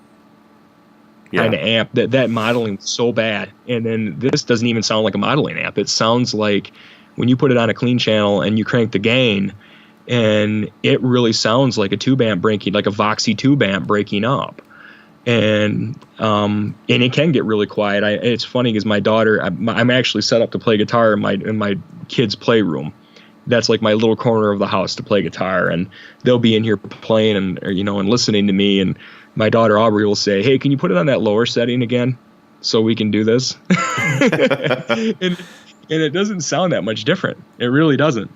kind of amp, that modeling was so bad, and then this doesn't even sound like a modeling amp. It sounds like when you put it on a clean channel and you crank the gain, and it really sounds like a tube amp breaking, like a Voxy tube amp breaking up. And it can get really quiet. It's funny because my daughter, I'm actually set up to play guitar in my kids' playroom. That's like my little corner of the house to play guitar, and they'll be in here playing and listening to me, and my daughter Aubrey will say, "Hey, can you put it on that lower setting again so we can do this?" and it doesn't sound that much different. It really doesn't.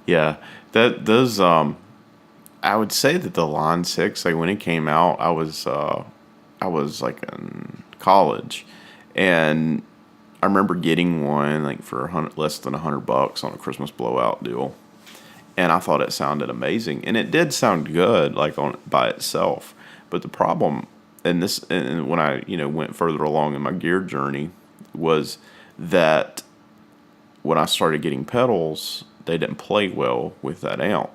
Yeah, that does. I would say that the Line 6, like when it came out, I was like in college, and I remember getting one like for less than $100 on a Christmas blowout deal, and I thought it sounded amazing, and it did sound good like by itself. But the problem, and when I went further along in my gear journey, was that when I started getting pedals, they didn't play well with that amp.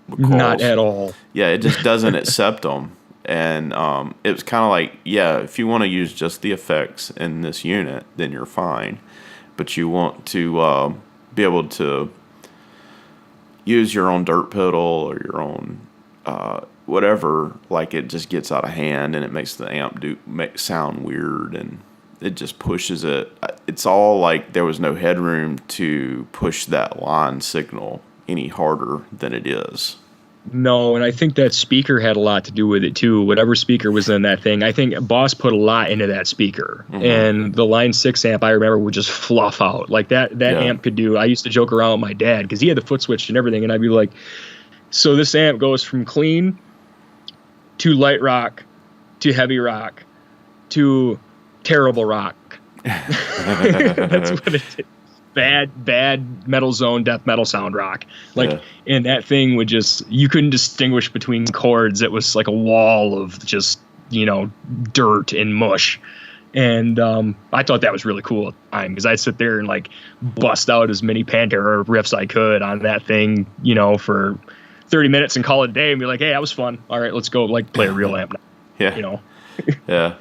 Not at all. Yeah, it just doesn't accept them. And it was kind of like, yeah, if you want to use just the effects in this unit, then you're fine. But you want to be able to use your own dirt pedal or your own whatever, like it just gets out of hand and it makes the amp sound weird and it just pushes it. It's all like there was no headroom to push that line signal any harder than it is. No, and I think that speaker had a lot to do with it too. Whatever speaker was in that thing, I think Boss put a lot into that speaker. Mm-hmm. And the Line 6 amp, I remember, would just fluff out. Like that amp could do. I used to joke around with my dad because he had the foot switch and everything, and I'd be like, so this amp goes from clean to light rock to heavy rock to terrible rock. That's what it is. Bad metal zone, death metal sound rock. And that thing would just, you couldn't distinguish between chords. It was like a wall of just, dirt and mush. And I thought that was really cool at the time because I'd sit there and like bust out as many Pantera riffs I could on that thing, for 30 minutes and call it a day and be like, hey, that was fun. All right, let's go like play a real amp now. Yeah. Yeah,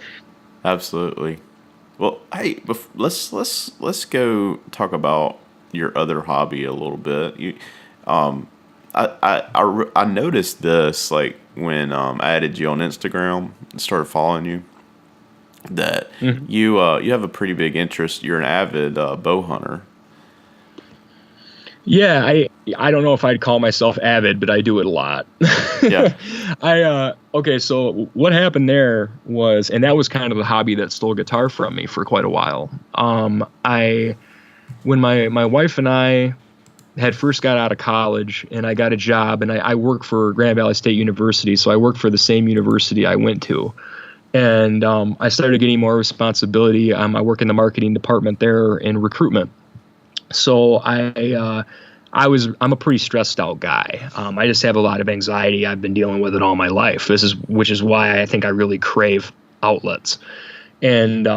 absolutely. Well, hey, let's go talk about your other hobby a little bit. I noticed this like when I added you on Instagram and started following you that you have a pretty big interest. You're an avid bow hunter. Yeah, I don't know if I'd call myself avid, but I do it a lot. Yeah. Okay, so what happened there was, and that was kind of the hobby that stole guitar from me for quite a while. When my wife and I had first got out of college and I got a job and I worked for Grand Valley State University, so I worked for the same university I went to. And I started getting more responsibility. I work in the marketing department there in recruitment. So I'm a pretty stressed out guy. I just have a lot of anxiety. I've been dealing with it all my life. Which is why I think I really crave outlets. And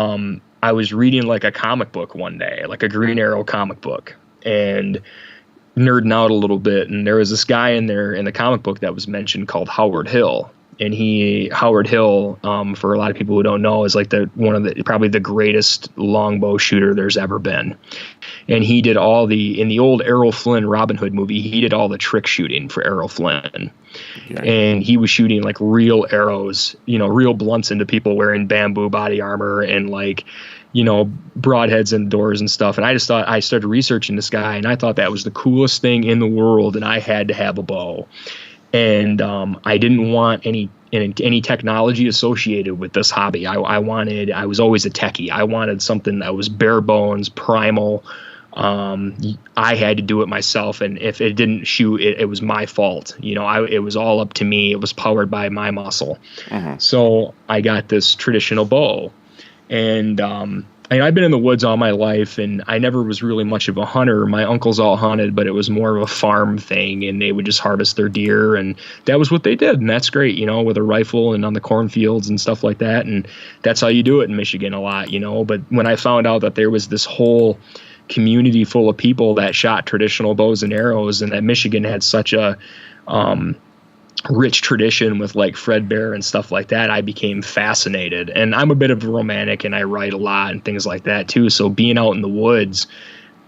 I was reading like a comic book one day, like a Green Arrow comic book, and nerding out a little bit. And there was this guy in there in the comic book that was mentioned called Howard Hill. And Howard Hill, for a lot of people who don't know, is like probably the greatest longbow shooter there's ever been. And he did in the old Errol Flynn Robin Hood movie, he did all the trick shooting for Errol Flynn. Okay. And he was shooting like real arrows, real blunts into people wearing bamboo body armor and like, broadheads and doors and stuff. And I started researching this guy and I thought that was the coolest thing in the world. And I had to have a bow. And I didn't want any technology associated with this hobby. I was always a techie. I wanted something that was bare bones, primal. I had to do it myself, and if it didn't shoot, it was my fault. It was all up to me. It was powered by my muscle. Uh-huh. So I got this traditional bow, and I've been in the woods all my life, and I never was really much of a hunter. My uncles all hunted, but it was more of a farm thing, and they would just harvest their deer, and that was what they did, and that's great, with a rifle and on the cornfields and stuff like that, and that's how you do it in Michigan a lot, But when I found out that there was this whole community full of people that shot traditional bows and arrows, and that Michigan had such a rich tradition with like Fred Bear and stuff like that, I became fascinated. And I'm a bit of a romantic and I write a lot and things like that too. So being out in the woods,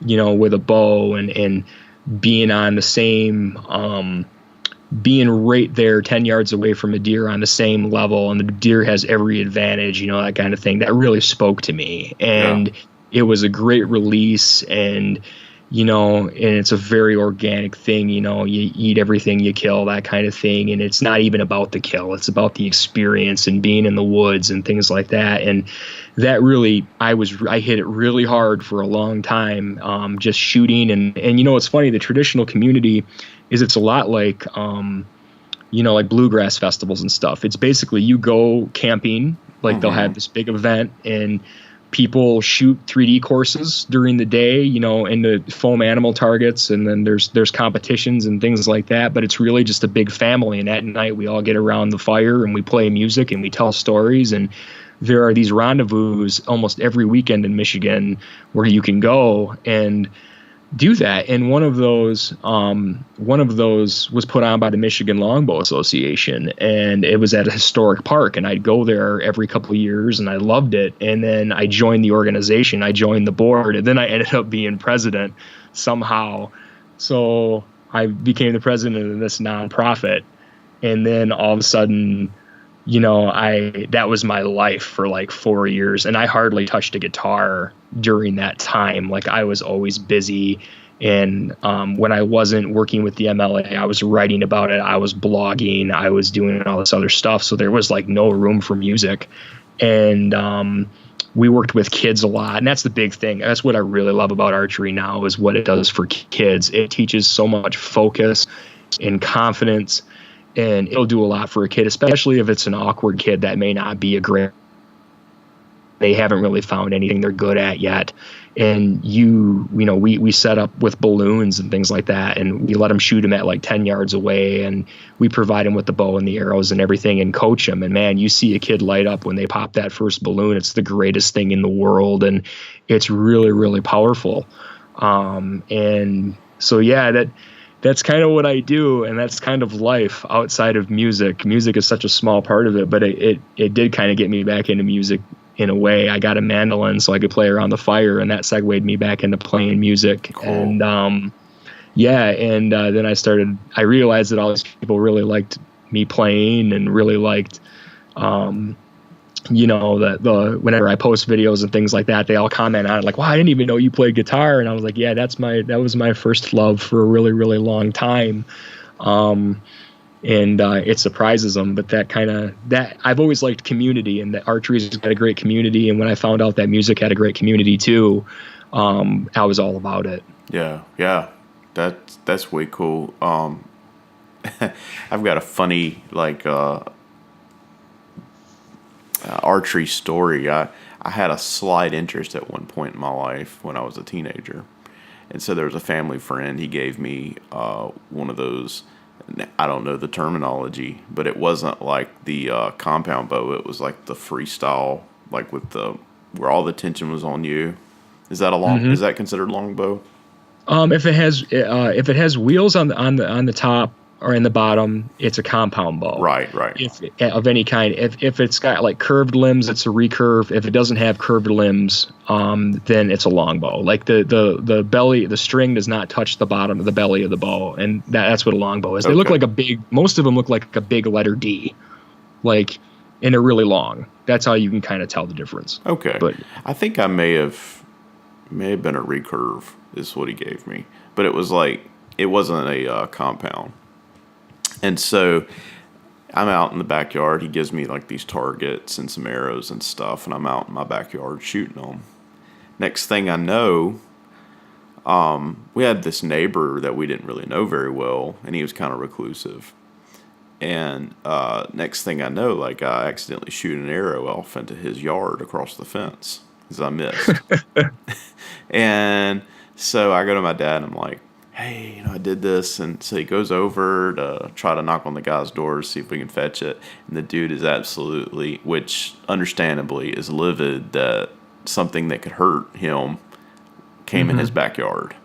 with a bow and being on the same, being right there 10 yards away from a deer on the same level, and the deer has every advantage, that kind of thing, that really spoke to me. And it was a great release, and and it's a very organic thing, you eat everything you kill, that kind of thing. And it's not even about the kill. It's about the experience and being in the woods and things like that. And that really, I hit it really hard for a long time, just shooting. And it's funny, the traditional community it's a lot like, like bluegrass festivals and stuff. It's basically you go camping, like they'll have this big event and people shoot 3D courses during the day, into foam animal targets, and then there's competitions and things like that. But it's really just a big family, and at night we all get around the fire and we play music and we tell stories, and there are these rendezvous almost every weekend in Michigan where you can go and do that. And one of those was put on by the Michigan Longbow Association, and it was at a historic park, and I'd go there every couple of years, and I loved it. And then I joined the organization, I joined the board, and then I ended up being president somehow. So I became the president of this nonprofit, and then all of a sudden, that was my life for like 4 years, and I hardly touched a guitar during that time. Like, I was always busy, and when I wasn't working with the MLA, I was writing about it, I was blogging, I was doing all this other stuff, so there was like no room for music. And we worked with kids a lot, and that's the big thing. That's what I really love about archery now, is what it does for kids. It teaches so much focus and confidence, and it'll do a lot for a kid, especially if it's an awkward kid that may not be they haven't really found anything they're good at yet. And we set up with balloons and things like that, and we let them shoot them at like 10 yards away, and we provide them with the bow and the arrows and everything and coach them. And man, you see a kid light up when they pop that first balloon. It's the greatest thing in the world, and it's really, really powerful. And so, yeah, that's kind of what I do, and that's kind of life outside of music. Music is such a small part of it, but it did kind of get me back into music in a way. I got a mandolin so I could play around the fire, and that segued me back into playing music. Cool. And then I realized that all these people really liked me playing, and really liked whenever I post videos and things like that, they all comment on it like, wow, I didn't even know you played guitar. And I was like, yeah, that was my first love for a really, really long time. And it surprises them, but that I've always liked community, and that archery's got a great community. And when I found out that music had a great community too, I was all about it. Yeah. That's way cool. I've got a funny, archery story. I had a slight interest at one point in my life when I was a teenager, and so there was a family friend. He gave me one of those, I don't know the terminology, but it wasn't like the compound bow. It was like the freestyle, like with where all the tension was on you. Is that Is that considered longbow? If it has wheels on the top or in the bottom, it's a compound bow. Right. If of any kind. If it's got like curved limbs, it's a recurve. If it doesn't have curved limbs, then it's a longbow. Like the belly, the string does not touch the bottom of the belly of the bow, and that's what a longbow is. They look like most of them look like a big letter D, and they're really long. That's how you can kind of tell the difference. Okay. But I think I may have been a recurve is what he gave me, but it wasn't a compound. And so I'm out in the backyard. He gives me like these targets and some arrows and stuff, and I'm out in my backyard shooting them. Next thing I know, we had this neighbor that we didn't really know very well, and he was kind of reclusive. And next thing I know, I accidentally shoot an arrow off into his yard across the fence because I missed. And so I go to my dad, and I'm like, hey, I did this. And so he goes over to try to knock on the guy's door to see if we can fetch it. And the dude is absolutely, which understandably is livid that something that could hurt him came in his backyard.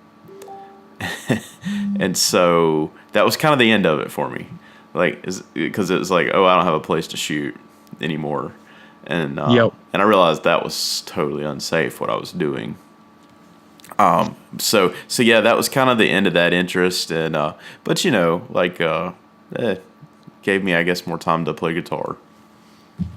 And so that was kind of the end of it for me. Because it was like, oh, I don't have a place to shoot anymore. And and I realized that was totally unsafe what I was doing. So yeah, that was kind of the end of that interest, and but gave me, I guess, more time to play guitar.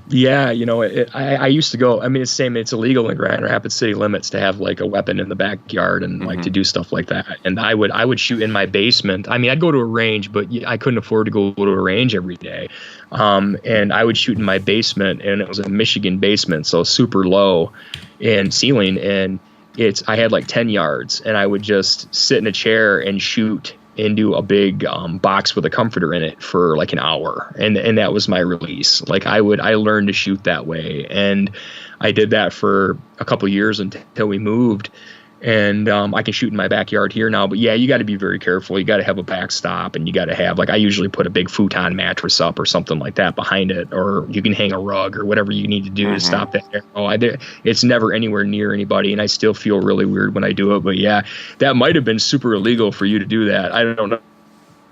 Yeah, I used to go. I mean, it's illegal in Grand Rapids city limits to have like a weapon in the backyard and to do stuff like that. And I would shoot in my basement. I mean, I'd go to a range, but I couldn't afford to go to a range every day. And I would shoot in my basement, and it was a Michigan basement, so super low in ceiling, and I had like 10 yards, and I would just sit in a chair and shoot into a big box with a comforter in it for like an hour, and that was my release. I learned to shoot that way, and I did that for a couple of years until we moved, And I can shoot in my backyard here now. But yeah, you got to be very careful. You got to have a backstop, and you got to have, like, I usually put a big futon mattress up or something like that behind it, or you can hang a rug or whatever you need to do to stop that arrow. It's never anywhere near anybody, and I still feel really weird when I do it. But yeah, that might have been super illegal for you to do that. I don't know.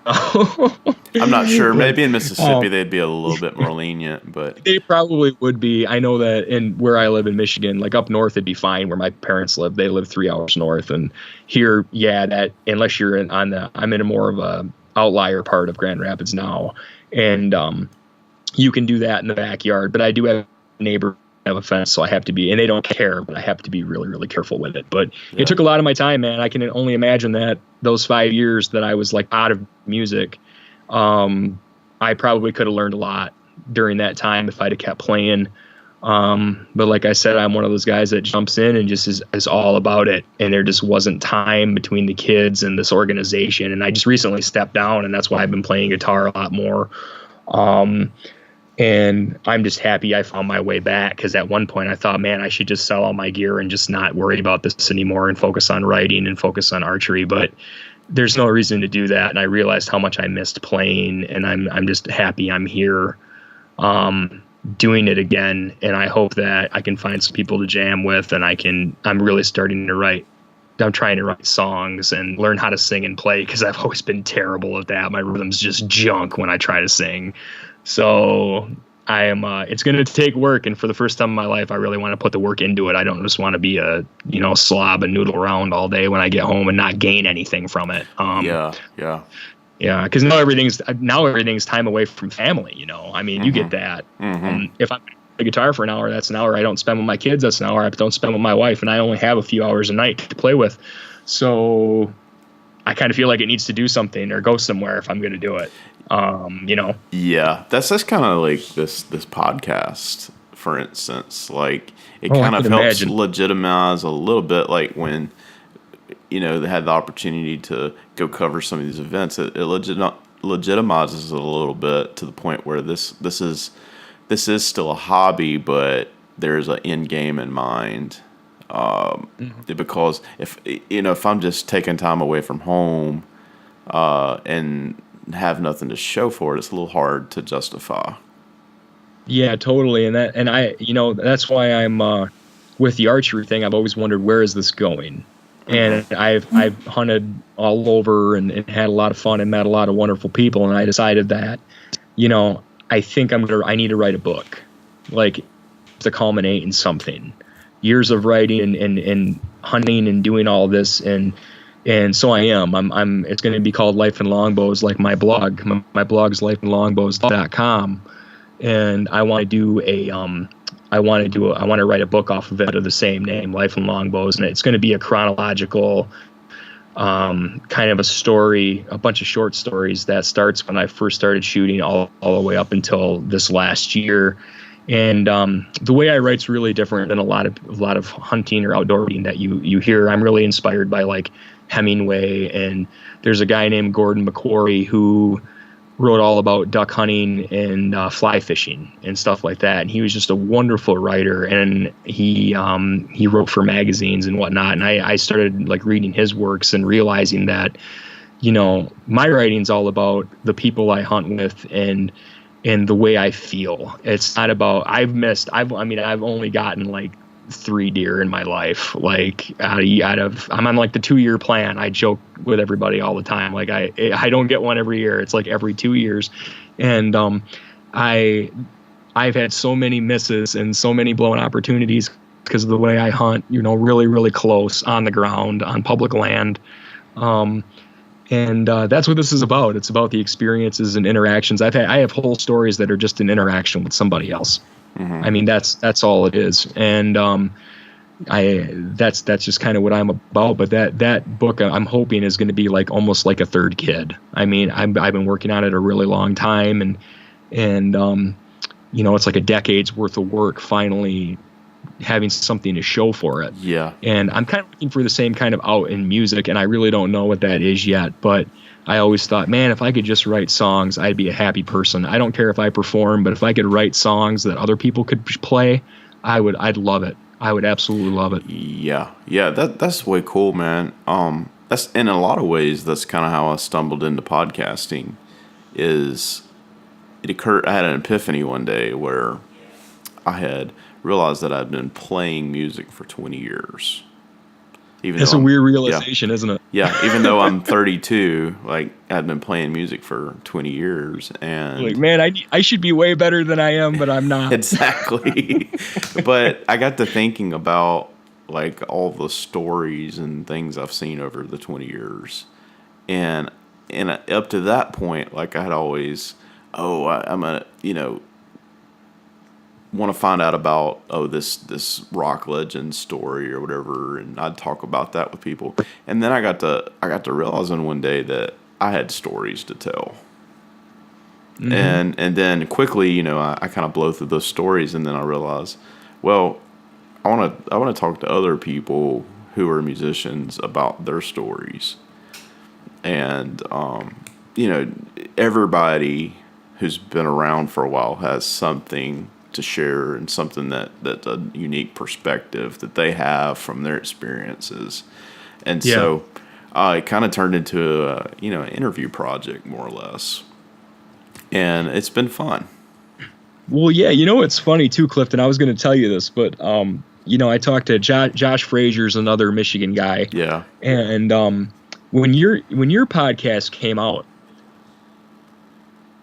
I'm not sure. Maybe in Mississippi they'd be a little bit more lenient, but they probably would be. I know that in where I live in Michigan, like up north, it'd be fine. Where my parents live, they live 3 hours north, and here, yeah, that unless you're I'm in a more of a outlier part of Grand Rapids now, and you can do that in the backyard. But I do have a neighbor have a fence, so I have to be, and they don't care, but I have to be really, really careful with it. But it took a lot of my time, man. I can only imagine that those 5 years that I was like out of music, I probably could have learned a lot during that time if I'd have kept playing. But like I said, I'm one of those guys that jumps in and just is all about it. And there just wasn't time between the kids and this organization. And I just recently stepped down, and that's why I've been playing guitar a lot more. And I'm just happy I found my way back, because at one point I thought, man, I should just sell all my gear and just not worry about this anymore and focus on writing and focus on archery. But there's no reason to do that. And I realized how much I missed playing, and I'm just happy I'm here doing it again. And I hope that I can find some people to jam with, and I'm really starting to write. I'm trying to write songs and learn how to sing and play, because I've always been terrible at that. My rhythm's just junk when I try to sing. So I am, it's going to take work. And for the first time in my life, I really want to put the work into it. I don't just want to be a, slob and noodle around all day when I get home and not gain anything from it. Yeah. Cause now everything's time away from family. I mean, you get that. If I'm playing the guitar for an hour, that's an hour I don't spend with my kids. That's an hour I don't spend with my wife. And I only have a few hours a night to play with. So I kind of feel like it needs to do something or go somewhere if I'm going to do it. Yeah, that's kind of like this podcast, for instance. Like, it kind of helps legitimize a little bit, like when they had the opportunity to go cover some of these events. It legitimizes it a little bit to the point where this is still a hobby, but there's an end game in mind. Because if I'm just taking time away from home and have nothing to show for it, it's a little hard to justify. Yeah, totally. And I that's why I'm with the archery thing. I've always wondered, where is this going? And I've hunted all over and had a lot of fun and met a lot of wonderful people. And I decided that, I think I need to write a book, like, to culminate in something. Years of writing and hunting and doing all this, and so I am. It's going to be called Life in Longbows, like my blog. My blog is lifeinlongbows.com, and I want to write a book off of it of the same name, Life in Longbows, and it's going to be a chronological kind of a story, a bunch of short stories that starts when I first started shooting all the way up until this last year. And the way I write's really different than a lot of hunting or outdoor reading that you hear. I'm really inspired by like Hemingway, and there's a guy named Gordon McQuarrie who wrote all about duck hunting and fly fishing and stuff like that. And he was just a wonderful writer, and he wrote for magazines and whatnot. And I started like reading his works and realizing that, my writing's all about the people I hunt with and the way I feel. It's not about, I've only gotten like 3 deer in my life. Like I'm on like the 2-year plan. I joke with everybody all the time. Like I don't get one every year. It's like every 2 years. And I've had so many misses and so many blown opportunities because of the way I hunt, really, really close on the ground on public land. And that's what this is about. It's about the experiences and interactions. I have whole stories that are just an interaction with somebody else. I mean, that's all it is. And that's just kind of what I'm about. But that book, I'm hoping, is going to be like almost like a third kid. I mean, I've been working on it a really long time, and it's like a decade's worth of work finally having something to show for it. Yeah. And I'm kind of looking for the same kind of out in music, and I really don't know what that is yet, but I always thought, man, if I could just write songs, I'd be a happy person. I don't care if I perform, but if I could write songs that other people could play, I'd love it. I would absolutely love it. Yeah, that's way cool, man. That's in a lot of ways. That's kind of how I stumbled into podcasting. Is it occurred? I had an epiphany one day where I had realized that I'd been playing music for 20 years. It's a weird realization, isn't it? Yeah, even though I'm 32, like I've been playing music for 20 years, and like, man, I should be way better than I am, but I'm not. Exactly. But I got to thinking about like all the stories and things I've seen over the 20 years, and up to that point, like I had always, I'm a want to find out about this rock legend story or whatever, and I'd talk about that with people. And then I got to realizing one day that I had stories to tell. Mm-hmm. And then quickly, I kind of blow through those stories, and then I realize, well, I want to talk to other people who are musicians about their stories. And everybody who's been around for a while has something to share, and something that's a unique perspective that they have from their experiences. And so it kind of turned into an interview project, more or less. And it's been fun. Well, yeah, it's funny too, Clifton. I was going to tell you this, but I talked to Josh Frazier's another Michigan guy. Yeah. And when your podcast came out,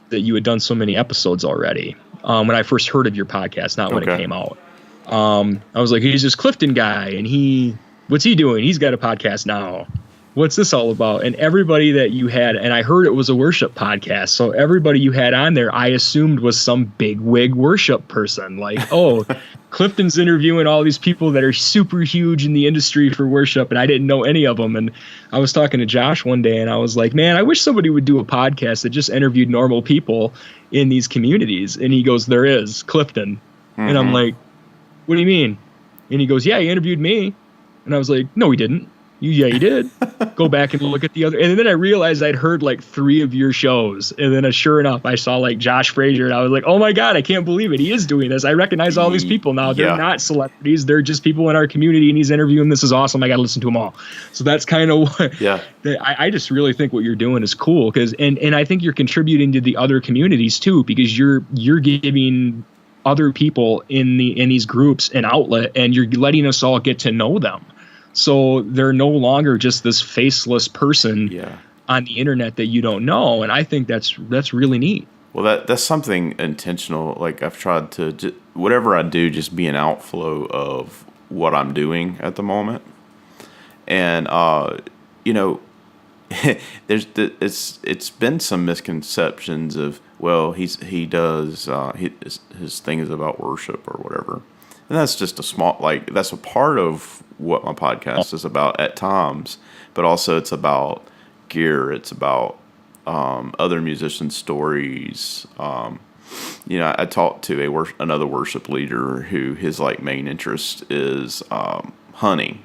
that you had done so many episodes already. When I first heard of your podcast, not when it came out. I was like, he's this Clifton guy, and what's he doing? He's got a podcast now. What's this all about? And everybody that you had, and I heard it was a worship podcast, so everybody you had on there, I assumed was some big wig worship person. Like, Clifton's interviewing all these people that are super huge in the industry for worship, and I didn't know any of them. And I was talking to Josh one day, and I was like, man, I wish somebody would do a podcast that just interviewed normal people in these communities. And he goes, there is, Clifton. Mm-hmm. And I'm like, what do you mean? And he goes, yeah, he interviewed me. And I was like, no, he didn't. Yeah, you did. Go back and look at the other. And then I realized I'd heard like 3 of your shows. And then sure enough, I saw like Josh Frazier, and I was like, oh my God, I can't believe it. He is doing this. I recognize all these people now. They're not celebrities. They're just people in our community, and he's interviewing. This is awesome. I got to listen to them all. So that's kind of what I just really think what you're doing is cool. And I think you're contributing to the other communities too, because you're giving other people in these groups an outlet, and you're letting us all get to know them. So they're no longer just this faceless person on the internet that you don't know. And I think that's really neat. Well, that's something intentional. Like I've tried to, whatever I do, just be an outflow of what I'm doing at the moment. And, it's been some misconceptions of, well, he does his thing is about worship or whatever. And that's just that's a part of what my podcast is about at times, but also it's about gear. It's about other musicians' stories. I talked to another worship leader who his main interest is hunting,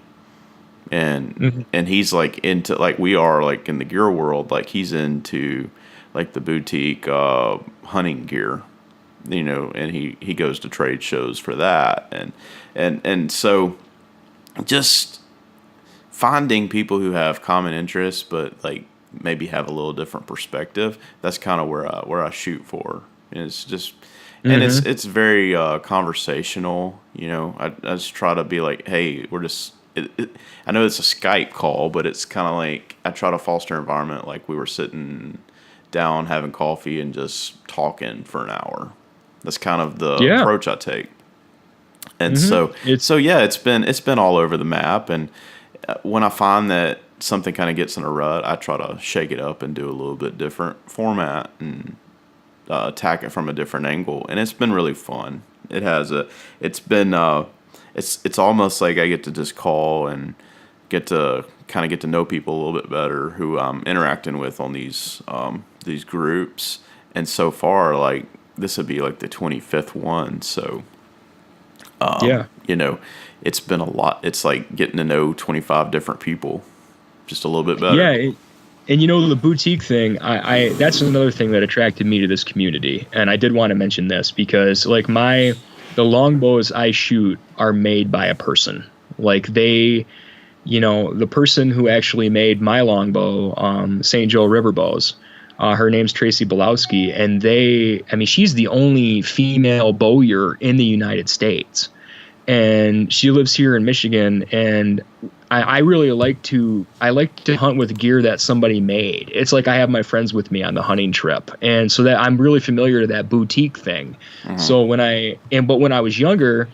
and he's into we are in the gear world. He's into the boutique hunting gear. And he goes to trade shows for that, and so just finding people who have common interests, but maybe have a little different perspective. That's kind of where I shoot for. And it's just, and it's very conversational. I just try to be like, hey, we're just. I know it's a Skype call, but it's kind of I try to foster an environment like we were sitting down having coffee and just talking for an hour. That's kind of the approach I take. And so it's been all over the map. And when I find that something kind of gets in a rut, I try to shake it up and do a little bit different format and attack it from a different angle. And it's been really fun. It's almost like I get to just call and get to know people a little bit better who I'm interacting with on these groups. And so far, this would be the 25th one. So, it's been a lot. It's getting to know 25 different people just a little bit better. Yeah. And the boutique thing, I that's another thing that attracted me to this community. And I did want to mention this because my the longbows I shoot are made by a person. Like the person who actually made my longbow, St. Joe River bows, her name's Tracy Belowski, and she's the only female bowyer in the United States. And she lives here in Michigan, and I really like to hunt with gear that somebody made. It's like I have my friends with me on the hunting trip, and so that I'm really familiar to that boutique thing. Mm-hmm. So when I was younger,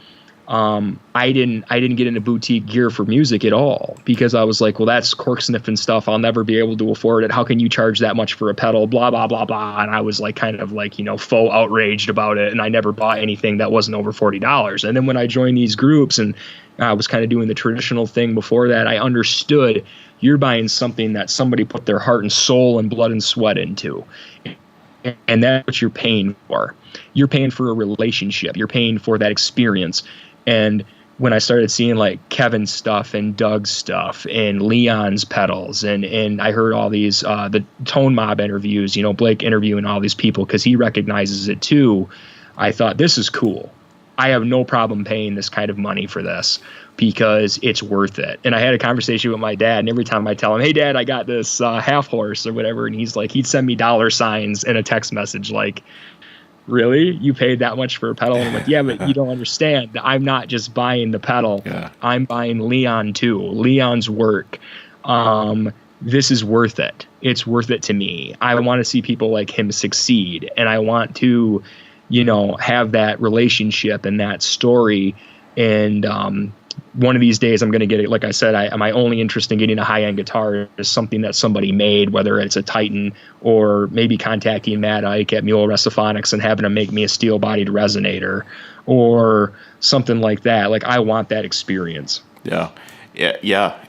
I didn't get into boutique gear for music at all, because I was like, well, that's cork sniffing stuff. I'll never be able to afford it. How can you charge that much for a pedal? Blah, blah, blah, blah. And I was like, kind of like, faux outraged about it. And I never bought anything that wasn't over $40. And then when I joined these groups and I was kind of doing the traditional thing before that, I understood you're buying something that somebody put their heart and soul and blood and sweat into. And that's what you're paying for. You're paying for a relationship. You're paying for that experience. And when I started seeing like Kevin's stuff and Doug's stuff and Leon's pedals, and I heard all these, the Tone Mob interviews, Blake interviewing all these people because he recognizes it too, I thought, this is cool. I have no problem paying this kind of money for this because it's worth it. And I had a conversation with my dad, and every time I tell him, hey, Dad, I got this half horse or whatever, and he's like, he'd send me $signs in a text message like, really? You paid that much for a pedal? And I'm like, yeah, but you don't understand. I'm not just buying the pedal. Yeah. I'm buying Leon too. Leon's work. This is worth it. It's worth it to me. I want to see people like him succeed. And I want to, have that relationship and that story. And one of these days I'm going to get it. Like I said, my only interest in getting a high-end guitar is something that somebody made, whether it's a Titan or maybe contacting Matt Ike at Mule Resophonics and having him make me a steel-bodied resonator or something like that. Like, I want that experience. Yeah.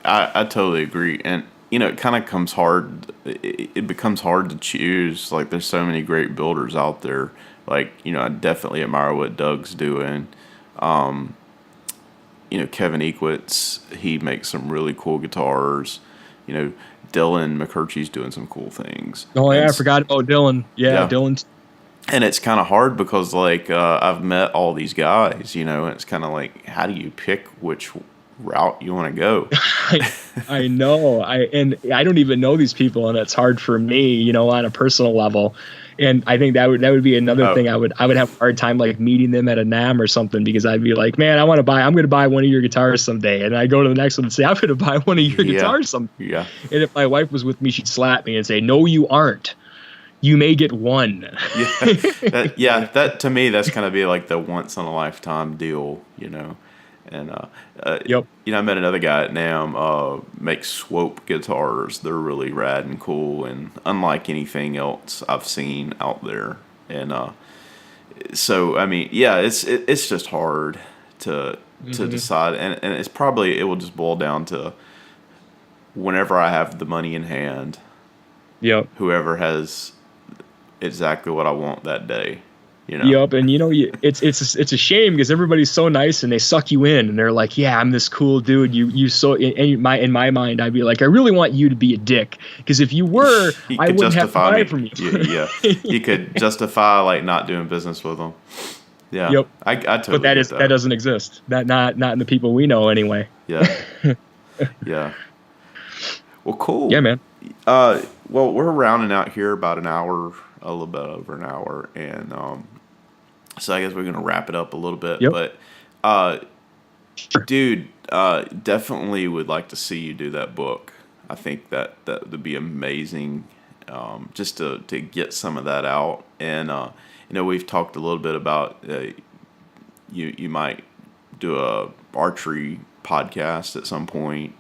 I totally agree. And, it kind of comes hard. It becomes hard to choose. Like, there's so many great builders out there. Like, I definitely admire what Doug's doing. Kevin Equitz, he makes some really cool guitars. Dylan McCurchie's doing some cool things. Oh, yeah, I forgot about Dylan. Yeah, Dylan. And it's kind of hard because, like, I've met all these guys, and it's kind of like, how do you pick which route you want to go? I know. I don't even know these people, and it's hard for me, on a personal level. And I think that would be another thing. I would have a hard time like meeting them at a NAMM or something, because I'd be like, man, I'm going to buy one of your guitars someday. And I go to the next one and say, I'm going to buy one of your guitars someday. Yeah. And if my wife was with me, she'd slap me and say, no, you aren't. You may get one. That to me, that's kind of be like the once in a lifetime deal, And yep. I met another guy at NAMM, makes Swope guitars. They're really rad and cool, and unlike anything else I've seen out there. And so I mean, yeah, it's just hard to decide, and it's probably, it will just boil down to whenever I have the money in hand. Yep. Whoever has exactly what I want that day. Yep, and it's a shame because everybody's so nice and they suck you in and they're like, yeah, I'm this cool dude. You so in my mind, I'd be like, I really want you to be a dick, because if you were, I wouldn't have to buy from you. Yeah, you could justify like not doing business with them. Yeah. Yep. I totally. But that doesn't exist. Not in the people we know anyway. Yeah. Yeah. Well, cool. Yeah, man. Well, we're rounding out here about an hour, a little bit over an hour, and so I guess we're gonna wrap it up a little bit. Yep. But dude, definitely would like to see you do that book. I think that would be amazing, just to get some of that out. And we've talked a little bit about you might do a archery podcast at some point.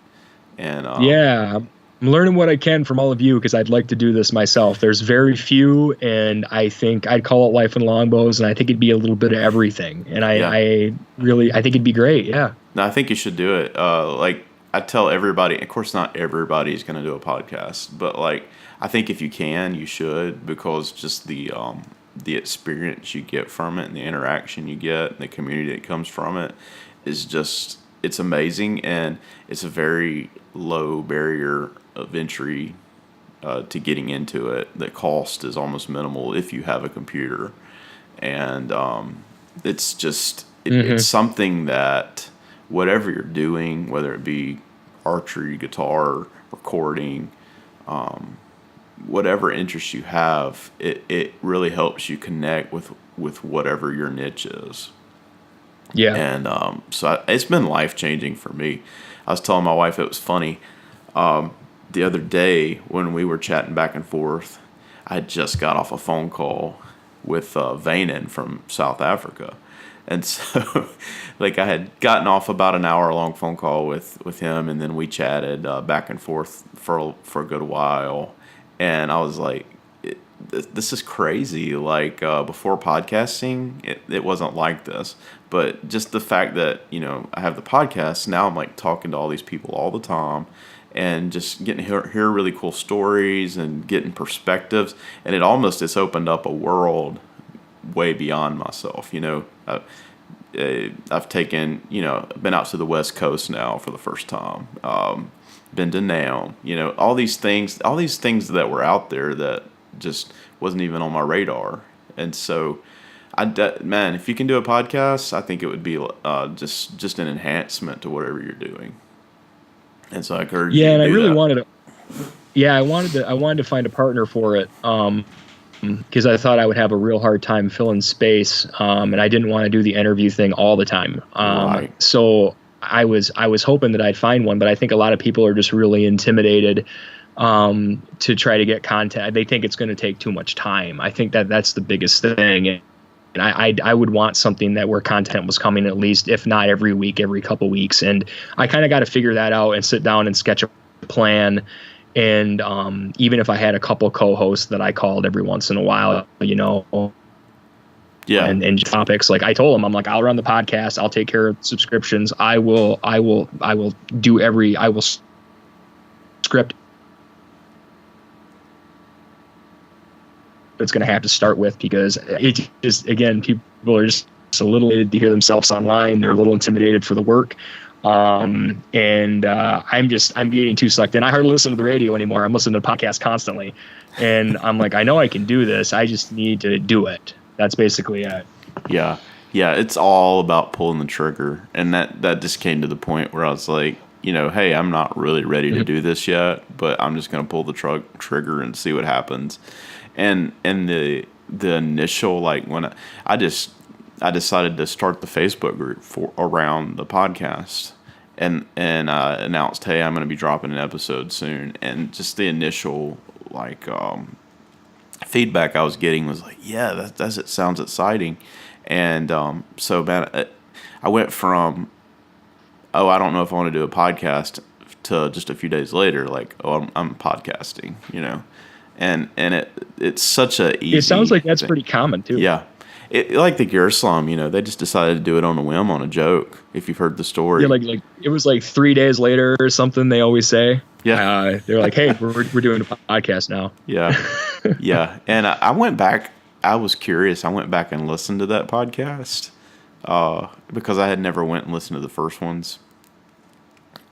And yeah, I'm learning what I can from all of you, because I'd like to do this myself. There's very few, and I think I'd call it Life in Longbows, and I think it'd be a little bit of everything. And I think it'd be great. Yeah. No, I think you should do it. Like I tell everybody, of course, not everybody's going to do a podcast, but like I think if you can, you should, because just the experience you get from it and the interaction you get and the community that comes from it is just, it's amazing, and it's a very low barrier of entry to getting into it. The cost is almost minimal if you have a computer, and it's just, it's something that whatever you're doing, whether it be archery, guitar, recording, whatever interest you have, it really helps you connect with whatever your niche is. Yeah. And it's been life-changing for me. I was telling my wife it was funny. The other day when we were chatting back and forth, I just got off a phone call with Vanen from South Africa. And so, like, I had gotten off about an hour-long phone call with him, and then we chatted back and forth for a good while. And I was like, this is crazy. Like, before podcasting, it wasn't like this. But just the fact that, I have the podcast, now I'm, like, talking to all these people all the time and just getting to hear really cool stories and getting perspectives. And it's opened up a world way beyond myself. I've taken, been out to the West Coast now for the first time. Been to NAM, all these things that were out there that just wasn't even on my radar. And so, man, if you can do a podcast, I think it would be just an enhancement to whatever you're doing. And so I encourage you to do that. Yeah, and I really wanted to. Yeah, I wanted to find a partner for it. Because I thought I would have a real hard time filling space, and I didn't want to do the interview thing all the time. Right. So I was hoping that I'd find one, but I think a lot of people are just really intimidated to try to get content. They think it's going to take too much time. I think that's the biggest thing. And I would want something where content was coming at least, if not every week, every couple weeks. And I kind of got to figure that out and sit down and sketch a plan. And even if I had a couple co-hosts that I called every once in a while, yeah, and topics, like I told them, I'm like, I'll run the podcast, I'll take care of subscriptions, I will script. It's going to have to start with, because it just, again, people are just a little intimidated to hear themselves online. They're a little intimidated for the work. I'm getting too sucked in. I hardly listen to the radio anymore. I'm listening to podcasts constantly. And I'm like, I know I can do this. I just need to do it. That's basically it. Yeah. Yeah. It's all about pulling the trigger. And that just came to the point where I was like, hey, I'm not really ready to do this yet, but I'm just going to pull the trigger and see what happens. And the initial, like, when I decided to start the Facebook group around the podcast, and I announced, hey, I'm going to be dropping an episode soon. And just the initial, like, feedback I was getting was like, yeah, it sounds exciting. And so, man, I went from, I don't know if I want to do a podcast, to just a few days later, like, I'm podcasting, And it's such a easy. It sounds like that's thing. Pretty common too. Yeah, like the Gear Slum, they just decided to do it on a whim, on a joke. If you've heard the story, yeah, like it was like 3 days later or something. They always say, yeah, they're like, hey, we're doing a podcast now. Yeah, yeah. And I went back. I was curious. I went back and listened to that podcast because I had never went and listened to the first ones,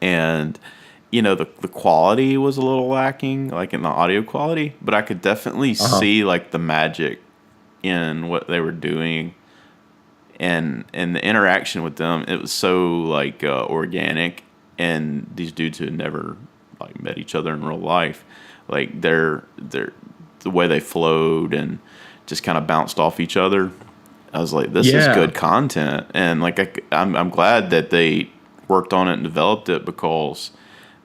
and. The quality was a little lacking, like in the audio quality, but I could definitely see like the magic in what they were doing, and the interaction with them. It was so like organic, and these dudes who had never like met each other in real life, like they're the way they flowed and just kind of bounced off each other. I was like, this is good content, and like I'm glad that they worked on it and developed it, because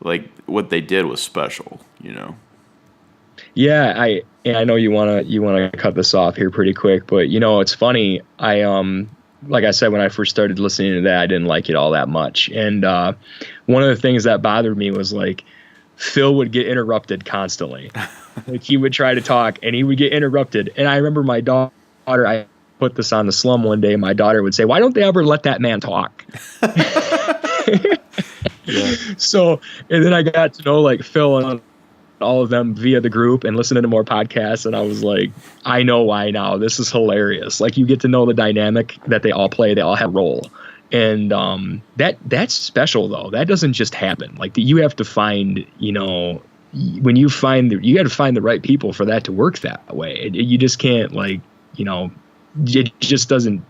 like what they did was special, Yeah, I know you wanna cut this off here pretty quick, but it's funny. I like I said, when I first started listening to that, I didn't like it all that much. And one of the things that bothered me was like Phil would get interrupted constantly. Like he would try to talk and he would get interrupted. And I remember my daughter, I put this on the slum one day. My daughter would say, "Why don't they ever let that man talk?" Yeah. So, and then I got to know like Phil and all of them via the group and listening to more podcasts. And I was like, I know why now. This is hilarious. Like you get to know the dynamic that they all play. They all have a role. And that's special though. That doesn't just happen. Like you have to find, when you got to find the right people for that to work that way. You just can't it just doesn't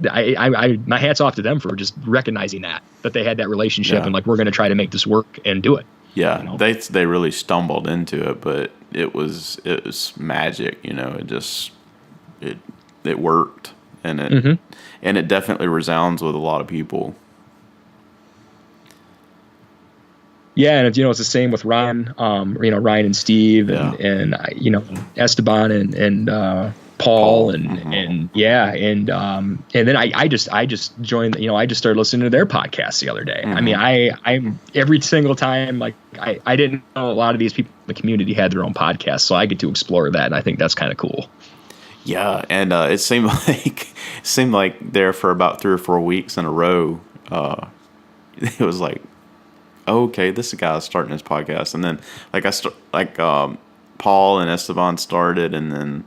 my hat's off to them for just recognizing that they had that relationship and like, we're going to try to make this work and do it. Yeah. You know? They really stumbled into it, but it was magic, you know, it worked, and it definitely resounds with a lot of people. Yeah, and it's the same with Ryan, Ryan and Steve, and Esteban and Paul, and then I just joined. I just started listening to their podcast the other day. I mean, I'm every single time, like I didn't know a lot of these people in the community had their own podcast, so I get to explore that, and I think that's kind of cool. Yeah, and it seemed like there for about 3 or 4 weeks in a row, it was like, oh, okay, this guy starting his podcast, and then Paul and Esteban started, and then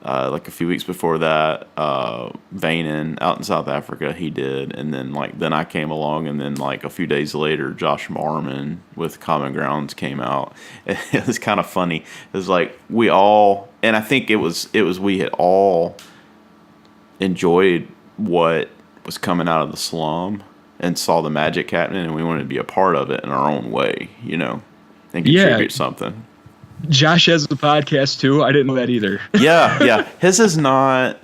like a few weeks before that, Vanen out in South Africa, he did, and then I came along, and then like a few days later, Josh Marmon with Common Grounds came out. It was kind of funny. It was like we all, and I think it was we had all enjoyed what was coming out of the slum and saw the magic happening, and we wanted to be a part of it in our own way, and contribute something. Josh has a podcast too. I didn't know that either. Yeah. His is not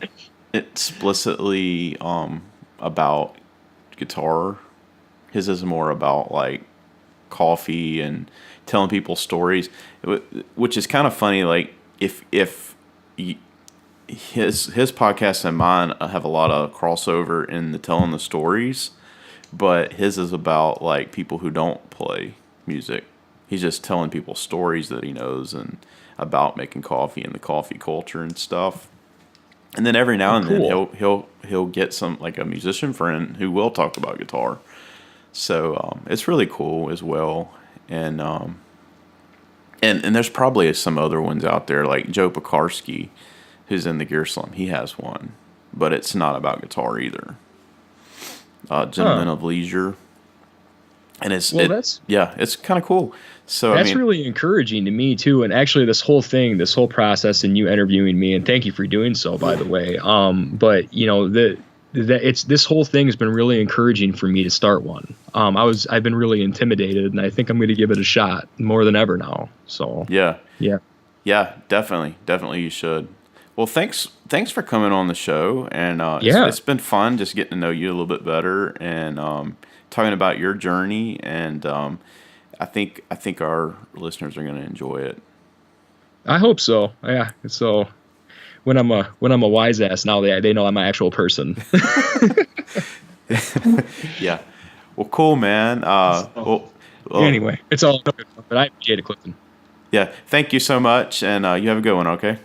explicitly about guitar. His is more about like coffee and telling people stories, which is kind of funny. Like if his podcast and mine have a lot of crossover in the telling the stories, but his is about like people who don't play music. He's just telling people stories that he knows and about making coffee and the coffee culture and stuff. And then every now and then he'll get some, like a musician friend who will talk about guitar. So it's really cool as well. And there's probably some other ones out there, like Joe Pekarski, who's in the Gear Slum. He has one, but it's not about guitar either. Gentlemen of Leisure. And it's kind of cool. So that's really encouraging to me too. And actually, this whole process, and you interviewing me, and thank you for doing so, by the way. But this whole thing has been really encouraging for me to start one. I've been really intimidated, and I think I'm going to give it a shot more than ever now. So yeah, definitely you should. Well, thanks for coming on the show, and it's been fun just getting to know you a little bit better, and talking about your journey, and I think our listeners are going to enjoy it. I hope so. Yeah. So when I'm a wise ass now, they know I'm an actual person. Yeah. Well, cool, man. Anyway, it's all good, but I appreciate it, Clifton. Yeah. Thank you so much, and you have a good one. Okay.